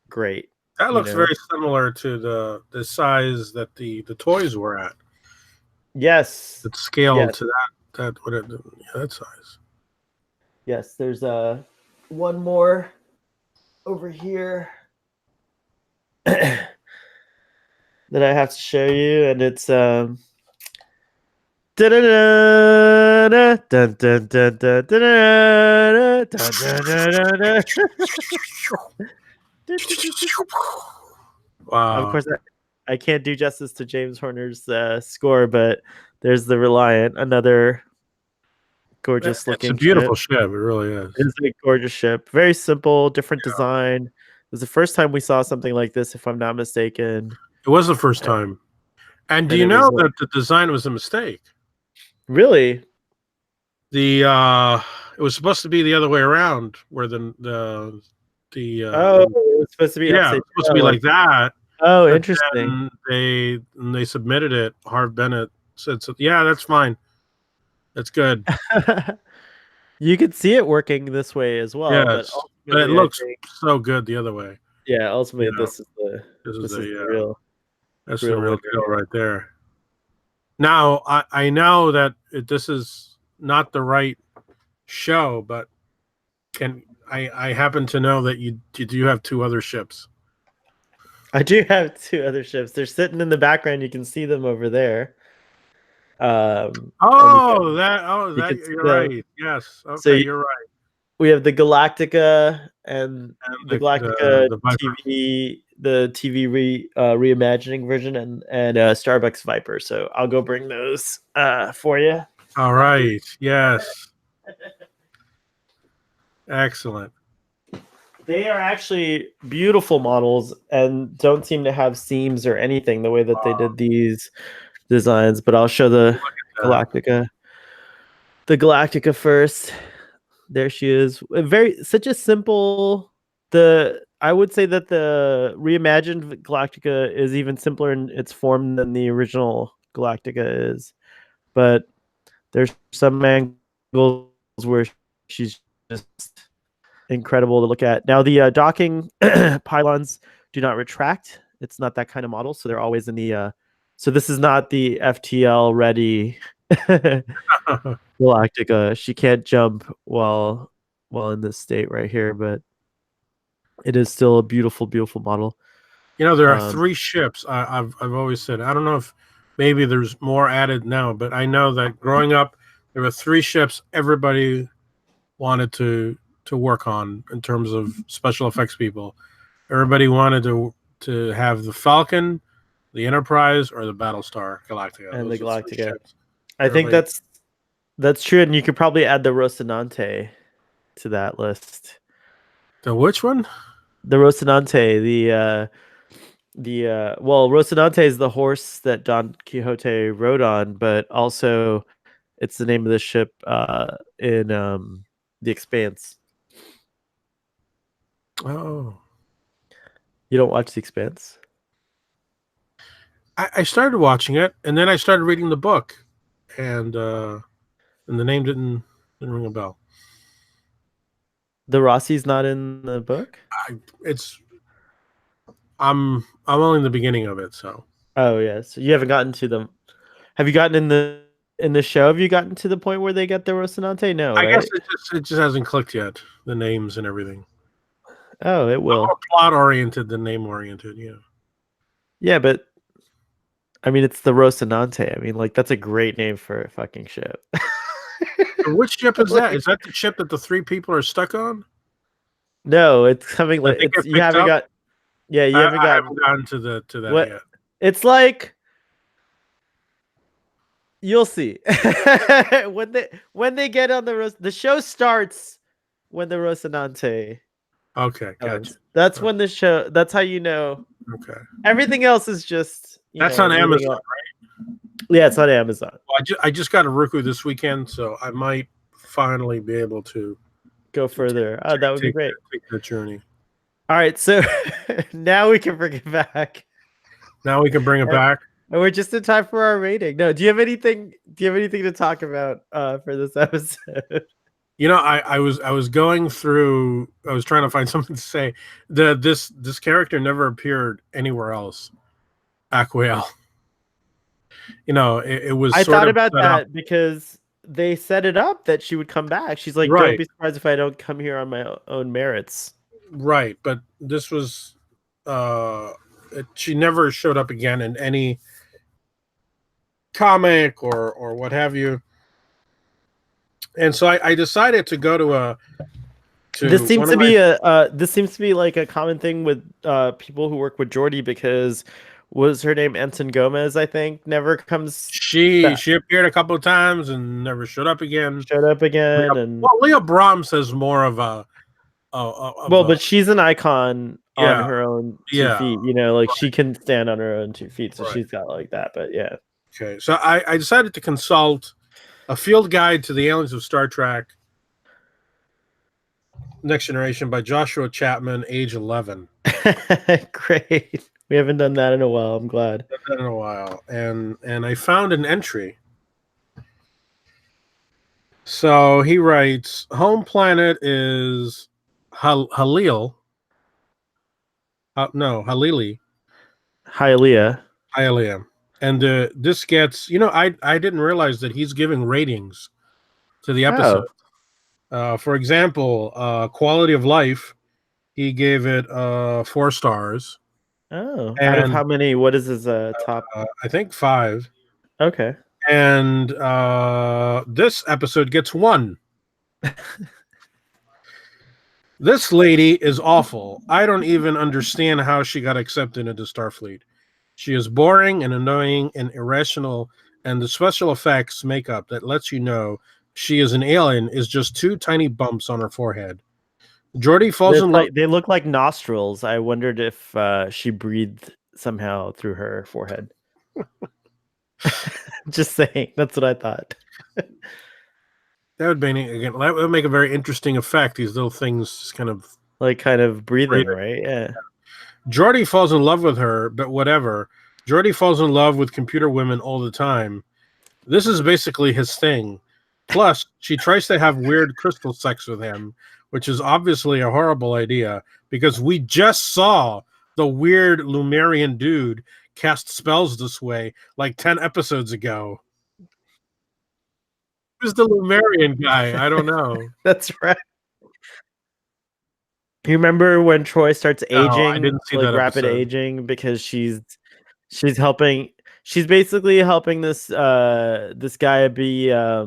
great. That you looks know? very similar to the size that the toys were at. Yes. It's scaled Yes. to that size. Yes, there's one more over here that I have to show you, and it's Wow. Of course, I can't do justice to James Horner's score, but there's the Reliant, another gorgeous It's looking a beautiful ship. ship. It really is. It's a gorgeous ship. Very simple, different design. It was the first time we saw something like this, if I'm not mistaken. It was the first time. And do And you it was know like, that the design was a mistake? really? The it was supposed to be the other way around, where the Oh, it was supposed to be yeah, upside it's supposed to down. be like that. Oh, But interesting. then they submitted it. Harv Bennett said, so, "Yeah, that's fine. That's good." You could see it working this way as well, but Yes, but it ultimately, I looks think, so good the other way. yeah, ultimately, You know, this is the real that's the real real winner deal here. right there. Now I know that this is not the right show, but I happen to know that you do have two other ships. I do have two other ships. They're sitting in the background. You can see them over there. And you can see you're them. right. Yes. So Okay, you're right. we have the Galactica and the And Galactica the Viper. TV reimagining version, and Starbucks Viper. So I'll go bring those for you. All right. Yes. Excellent. They are actually beautiful models and don't seem to have seams or anything the way that they did these designs. But I'll show the Galactica. The Galactica first. There she is. Such a simple. I would say that the reimagined Galactica is even simpler in its form than the original Galactica is, but there's some angles where she's just incredible to look at. Now the docking pylons do not retract. It's not that kind of model, so they're always in the. So this is not the FTL ready Galactica. She can't jump while in this state right here, but it is still a beautiful, beautiful model. There are three ships. I've always said. I don't know if maybe there's more added now, but I know that growing up, there were three ships everybody wanted to work on in terms of special effects people. Everybody wanted to have the Falcon, the Enterprise, or the Battlestar Galactica. And Those the are three Galactica. ships. I think that's true, and you could probably add the Rocinante to that list. The which one? The Rocinante, Rocinante is the horse that Don Quixote rode on, but also it's the name of the ship in The Expanse. Oh, you don't watch The Expanse? I started watching it, and then I started reading the book, and the name didn't ring a bell. The Rossi's not in the book? I'm only in the beginning of it, so. Oh yeah, so you haven't gotten to them. Have you gotten in the show? Have you gotten to the point where they get the Rocinante? No, right? I guess it just hasn't clicked yet. The names and everything. Oh, it will. I'm more plot oriented than name oriented. Yeah. Yeah, but I mean, it's the Rocinante. I mean, like that's a great name for a fucking ship. Which ship is that? Is that the ship that the three people are stuck on? No, it's coming. Like you haven't got. Yeah, you haven't I haven't gotten to that yet. It's like you'll see when they get on the show starts when the Rocinante. Okay, gotcha. That's when the show. That's how you know. Okay. Everything else is just. That's on Amazon, right? Yeah, it's on Amazon. Well, I just got a Roku this weekend, so I might finally be able to go further. That would be great. Take the journey. All right, so now we can bring it back. Now we can bring it back. And we're just in time for our rating. No, do you have anything to talk about for this episode? I was going through. I was trying to find something to say. This character never appeared anywhere else. Aquiel. It was. I thought about that because they set it up that she would come back. She's like, "Don't be surprised if I don't come here on my own merits." Right, but this was. She never showed up again in any comic or what have you. And so I decided to go to this seems to be like a common thing with people who work with Geordi, because was her name Ensign Gomez, I think, never comes. She appeared a couple of times and never showed up again. Leah Brahms has more of a but she's an icon on her own 2 feet. Like she can stand on her own 2 feet, so she's got like that. But yeah. Okay, so I decided to consult a field guide to the aliens of Star Trek Next Generation by Joshua Chapman, age 11. Great. We haven't done that in a while. I'm glad. Done in a while, and I found an entry. So he writes, home planet is Halil. Halili. Hialeah. And this gets, I didn't realize that he's giving ratings to the episode. For example, quality of life, he gave it 4 stars, Oh, out of and how many? What is his top? I think 5. Okay. And this episode gets 1. This lady is awful. I don't even understand how she got accepted into Starfleet. She is boring and annoying and irrational, and the special effects makeup that lets you know she is an alien is just 2 tiny bumps on her forehead. Geordi falls It's in love. like they look like nostrils. I wondered if she breathed somehow through her forehead. Just saying. That's what I thought. That would be again. That would make a very interesting effect. These little things kind of Like kind of breathing, breathing. right? Yeah. Geordi falls in love with her, but whatever. Geordi falls in love with computer women all the time. This is basically his thing. Plus, she tries to have weird crystal sex with him, which is obviously a horrible idea because we just saw the weird Lumerian dude cast spells this way like 10 episodes ago. Who's the Lumerian guy? I don't know. That's right. You remember when Troy starts No, I aging, didn't see like that rapid episode. aging, because she's helping she's basically helping this guy be uh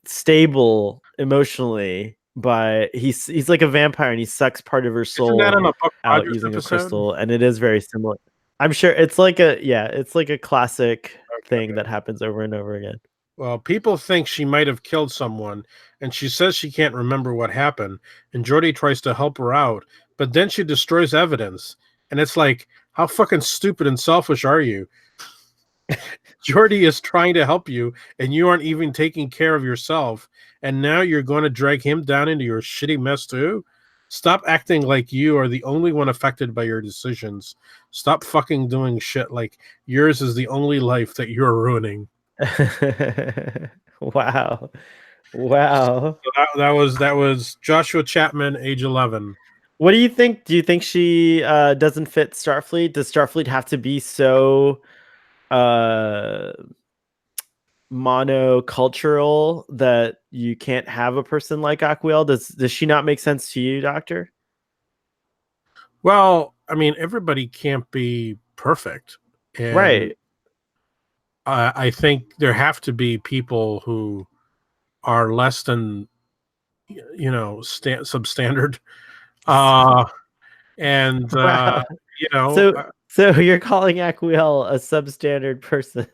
stable emotionally by he's like a vampire and he sucks part of her Isn't that soul on a Buck out Rogers using a episode? crystal, and it is very similar. I'm sure it's like a classic thing Okay. that happens over and over again. Well, people think she might have killed someone, and she says she can't remember what happened. And Geordi tries to help her out, but then she destroys evidence. And it's like, how fucking stupid and selfish are you? Geordi is trying to help you, and you aren't even taking care of yourself. And now you're going to drag him down into your shitty mess too? Stop acting like you are the only one affected by your decisions. Stop fucking doing shit like yours is the only life that you're ruining. Wow. Wow. So that was Joshua Chapman, age 11. What do you think? Do you think she doesn't fit Starfleet? Does Starfleet have to be so uh monocultural that you can't have a person like Aquiel? Does she not make sense to you, Doctor? Well, I mean, everybody can't be perfect, and Right. I think there have to be people who are less than substandard, uh, and Wow. you know, So so you're calling Aquiel a substandard person.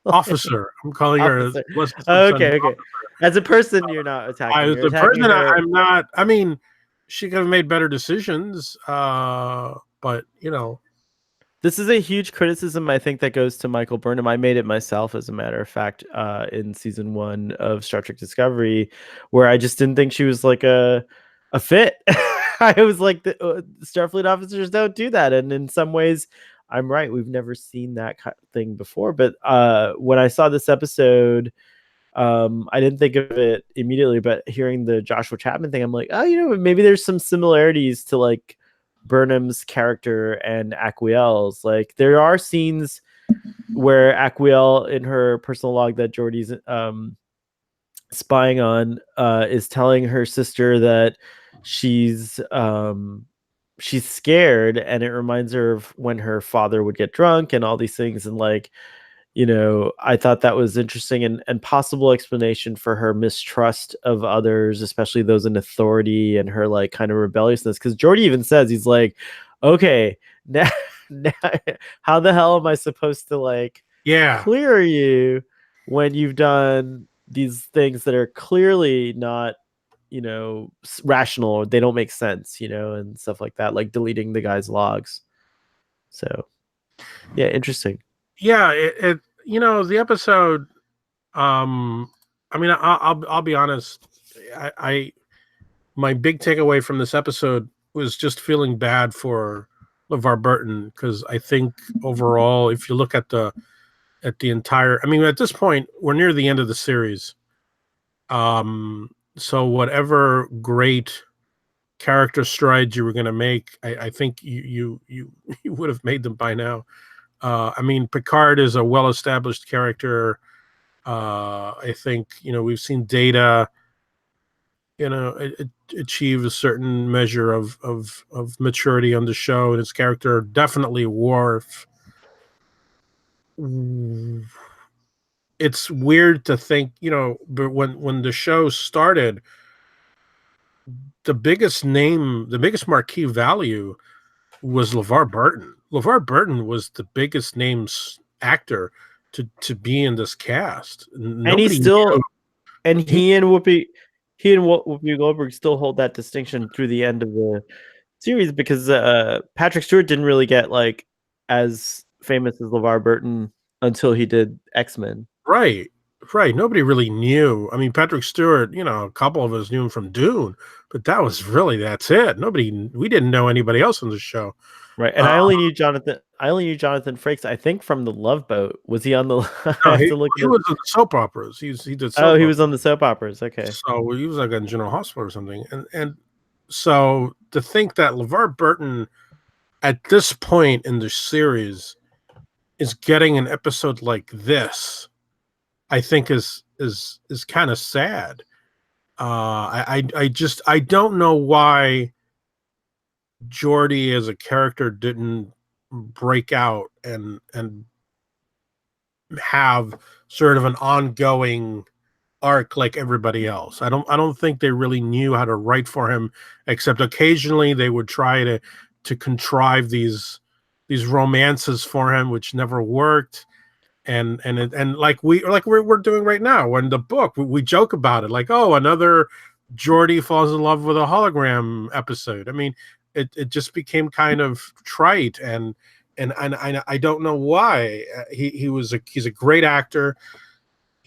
Like, officer. I'm calling her officer. less than Okay, substandard. okay. As a person, you're not I attacking. was You're the attacking person. her. I'm not. I mean, she could have made better decisions, but This is a huge criticism, I think, that goes to Michael Burnham. I made it myself, as a matter of fact, in season 1 of Star Trek Discovery, where I just didn't think she was like a fit. I was like, the Starfleet officers don't do that, and in some ways, I'm right. We've never seen that thing before. But when I saw this episode, I didn't think of it immediately. But hearing the Joshua Chapman thing, I'm like, oh, maybe there's some similarities to like Burnham's character and Aquiel's. Like there are scenes where Aquiel, in her personal log that Geordi's spying on, is telling her sister that she's scared, and it reminds her of when her father would get drunk and all these things. And like, I thought that was interesting, and possible explanation for her mistrust of others, especially those in authority, and her like kind of rebelliousness. Because Geordi even says, he's like, okay, now, now how the hell am I supposed to like yeah, clear you when you've done these things that are clearly not rational, or they don't make sense, and stuff like that, like deleting the guy's logs. So yeah, interesting. yeah. The episode. I mean, I'll be honest. I my big takeaway from this episode was just feeling bad for LeVar Burton, because I think overall, if you look at the entire, I mean, at this point, we're near the end of the series. So whatever great character strides you were going to make, I think you would have made them by now. I mean, Picard is a well-established character. I think we've seen Data achieve a certain measure of maturity on the show, and his character definitely Worf. It's weird to think, but when the show started, the biggest marquee value was LeVar Burton. LeVar Burton was the biggest names actor to be in this cast. And he Nobody still, knew. and he and Whoopi Goldberg still hold that distinction through the end of the series, because Patrick Stewart didn't really get like as famous as LeVar Burton until he did X-Men. Right. Nobody really knew. I mean, Patrick Stewart, a couple of us knew him from Dune, but that's it. We didn't know anybody else on the show. Right. And I only knew Jonathan Frakes, I think, from The Love Boat. Was he on the I No, have to look he at was in soap operas. He did soap Oh, he operas. was on the soap operas. Okay. So he was like in General Hospital or something. And so to think that LeVar Burton at this point in the series is getting an episode like this, I think is kind of sad. I don't know why Geordi as a character didn't break out and have sort of an ongoing arc like everybody else. I don't think they really knew how to write for him, except occasionally they would try to contrive these romances for him, which never worked. And like we're doing right now, when the book we joke about it, like, oh, another Geordi falls in love with a hologram episode. I mean, it just became kind of trite, and I don't know why. He's a great actor.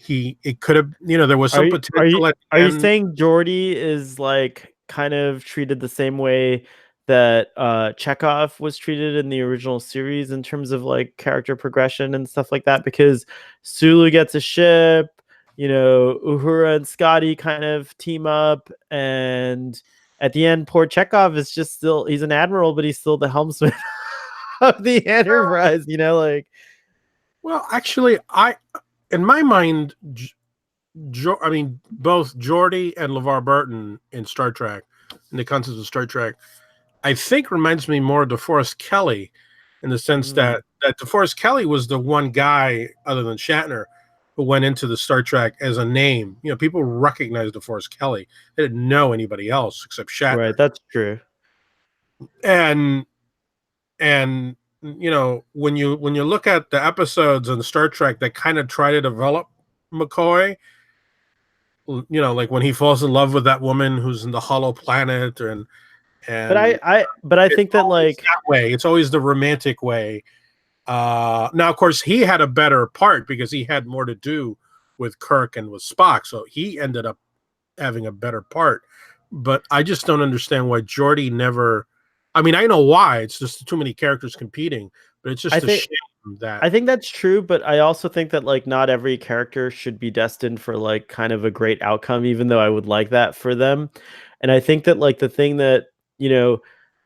It could have, there was some potential at the are you end. saying Geordi is like kind of treated the same way that Chekhov was treated in the original series in terms of like character progression and stuff like that? Because Sulu gets a ship, Uhura and Scotty kind of team up, and at the end, poor Chekhov is just still, he's an admiral, but he's still the helmsman of the Enterprise, like. Well, actually, in my mind, I mean, both Geordi and LeVar Burton in Star Trek, in the concept of Star Trek, I think reminds me more of DeForest Kelley, in the sense that DeForest Kelley was the one guy other than Shatner who went into the Star Trek as a name. People recognized DeForest Kelley. They didn't know anybody else except Shatner. Right, that's true. And when you look at the episodes on Star Trek that kind of try to develop McCoy, like when he falls in love with that woman who's in the hollow planet, but I think that like that way, it's always the romantic way. Now, of course, he had a better part because he had more to do with Kirk and with Spock, so he ended up having a better part. But I just don't understand why Geordi never. I mean, I know why. It's just too many characters competing, but it's just shame that. I think that's true, but I also think that like not every character should be destined for like kind of a great outcome, even though I would like that for them. And I think that like the thing that,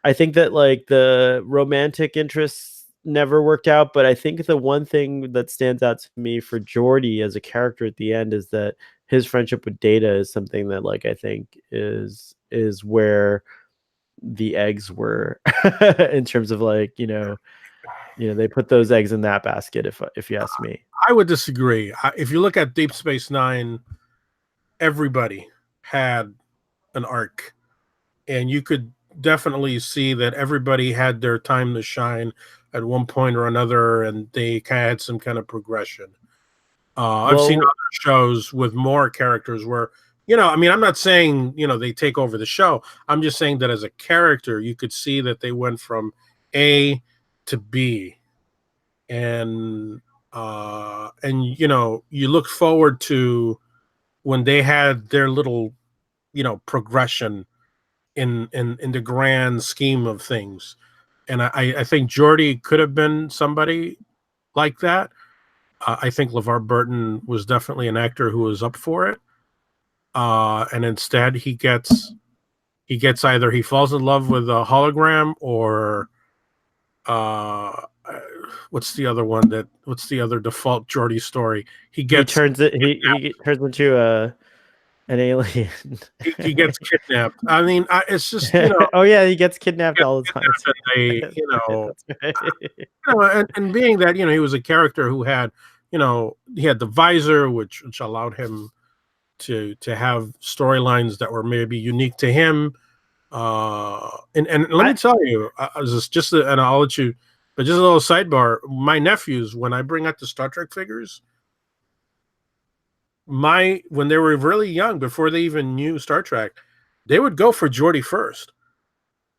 I think that like the romantic interests never worked out, but I think the one thing that stands out to me for Geordi as a character at the end is that his friendship with Data is something that like I think is where the eggs were in terms of like, they put those eggs in that basket, if you ask me. I would disagree. If you look at Deep Space Nine, everybody had an arc, and you could definitely see that everybody had their time to shine at one point or another, and they kind of had some kind of progression. I've seen other shows with more characters where, I mean, I'm not saying, they take over the show. I'm just saying that as a character, you could see that they went from A to B. And you look forward to when they had their little, progression in the grand scheme of things. And I think Geordi could have been somebody like that. I think LeVar Burton was definitely an actor who was up for it. And instead he gets either he falls in love with a hologram, or what's the other one that? What's the other default Geordi story? He He gets turns it. He turns into an alien. he gets kidnapped. I mean, it's just, you know, Oh yeah, he gets kidnapped gets all the time. kidnapped and they, you know, That's right. you know, and being that, you know, he was a character who had, you know, he had the visor, which allowed him to have storylines that were maybe unique to him. And let me tell you, and I'll let you, but just a little sidebar. My nephews, when I bring out the Star Trek figures, when they were really young, before they even knew Star Trek, they would go for Geordi first.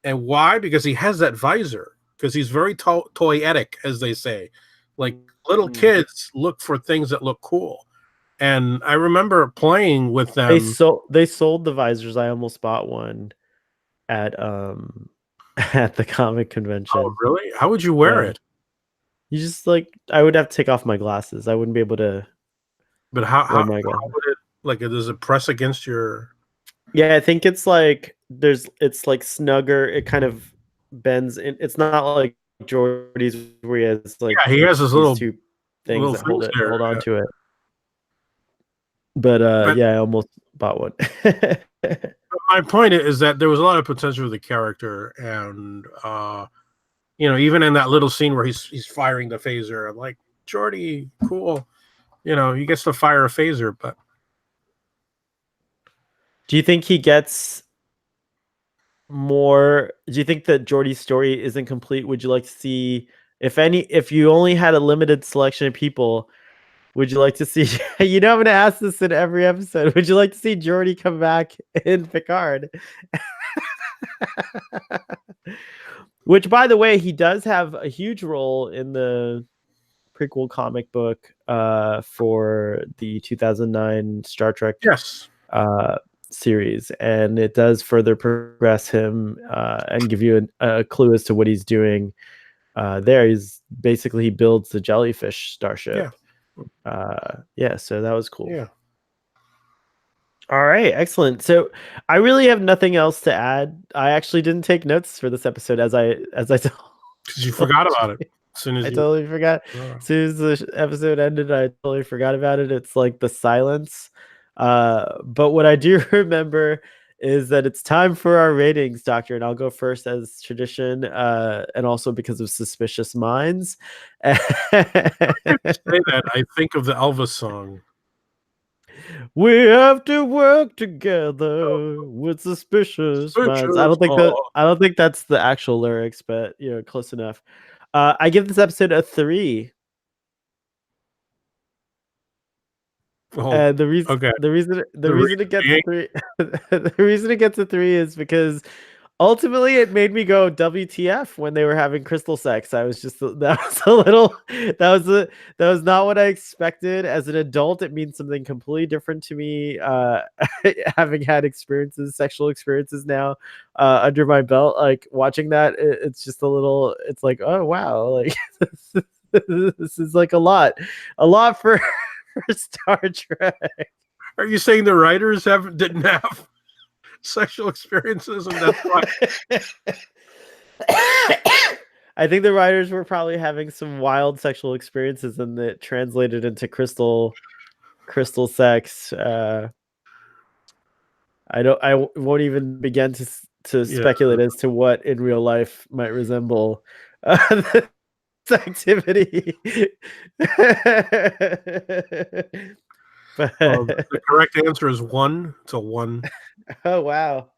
And why? Because he has that visor. Because he's very toyetic, as they say. Like little kids look for things that look cool. And I remember playing with them. They sold the visors. I almost bought one at at the comic convention. Oh, really? How would you wear it? You just I would have to take off my glasses. I wouldn't be able to. But how would it, like, does it press against your? Yeah, I think it's it's like snugger. It kind of bends. It's not like Geordi's where he has he has his little two things that hold on to it. But yeah, I almost bought one. My point is that there was a lot of potential with the character, and you know, even in that little scene where he's firing the phaser, I'm like, Geordi, cool. You know, he gets to fire a phaser, but do you think he gets more? Do you think that Geordi's story isn't complete? Would you like to see, if you only had a limited selection of people, would you like to see, you know, I'm going to ask this in every episode, would you like to see Geordi come back in Picard? Which, by the way, he does have a huge role in the prequel comic book for the 2009 Star Trek series, and it does further progress him and give you a clue as to what he's doing there. He builds the jellyfish starship. So that was cool. All right, excellent. So I really have nothing else to add. I actually didn't take notes for this episode, as I because you forgot about it. I totally forgot. As soon as the episode ended, I totally forgot about it. It's like the silence. But what I do remember is that it's time for our ratings, Doctor, and I'll go first as tradition, and also because of Suspicious Minds. Say that, I think of the Elvis song. We have to work together with suspicious minds. I don't think that's the actual lyrics, but you know, close enough. I give this episode a 3. The reason it gets a 3 the reason it gets a 3 is because ultimately it made me go WTF when they were having crystal sex. I was just that was not what I expected. As an adult, it means something completely different to me. Having had sexual experiences now under my belt, like watching that, it's just a little. It's like, oh wow, like this is like a lot for Star Trek. Are you saying the writers didn't have sexual experiences, and that's why? I think the writers were probably having some wild sexual experiences, and it translated into crystal sex. I won't even begin to speculate as to what in real life might resemble this activity. The correct answer is 1 to 1. Oh wow.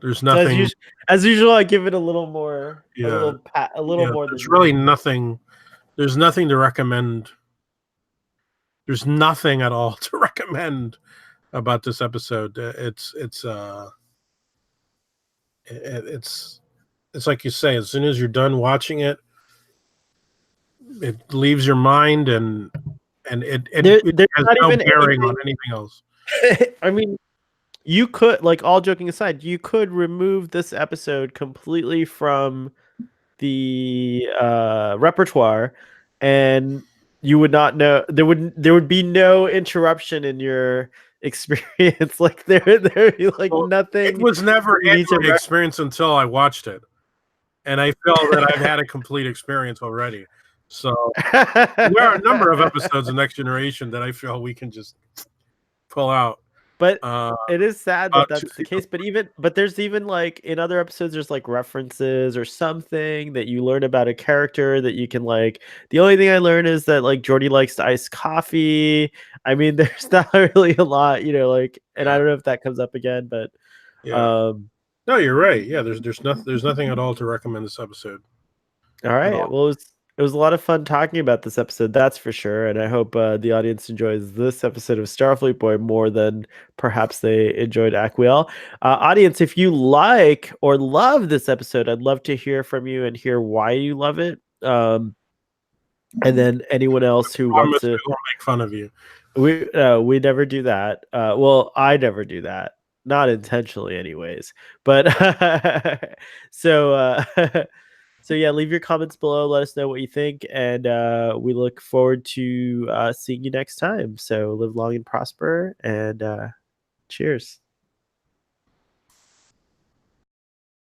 There's nothing. So as usual, I give it a little more. Yeah. A little more. There's really nothing. There's nothing to recommend. There's nothing at all to recommend about this episode. It's like you say. As soon as you're done watching it, it leaves your mind, and it has no bearing on anything else. I mean, you could, like, all joking aside, you could remove this episode completely from the repertoire, and you would not know. There would be no interruption in your experience. Like there be like nothing. It was never an experience until I watched it, and I feel that I've had a complete experience already. So there are a number of episodes of Next Generation that I feel we can just pull out. But Uh, it is sad that about two, that's the case. But there's even like in other episodes, there's like references or something that you learn about a character that you can like. The only thing I learned is that like Geordi likes iced coffee. I mean, there's not really a lot, like, and I yeah, don't know if that comes up again, but yeah. um, No, you're right. Yeah, there's nothing at all to recommend this episode all at right. all. Well, it was a lot of fun talking about this episode, that's for sure. And I hope the audience enjoys this episode of Starfleet Boy more than perhaps they enjoyed Aquiel. Audience, if you like or love this episode, I'd love to hear from you and hear why you love it. And then anyone else who wants Promise to, we won't make fun of you. we never do that. Well, I never do that, not intentionally, anyways. But so. So yeah, leave your comments below. Let us know what you think, and we look forward to seeing you next time. So live long and prosper, and cheers.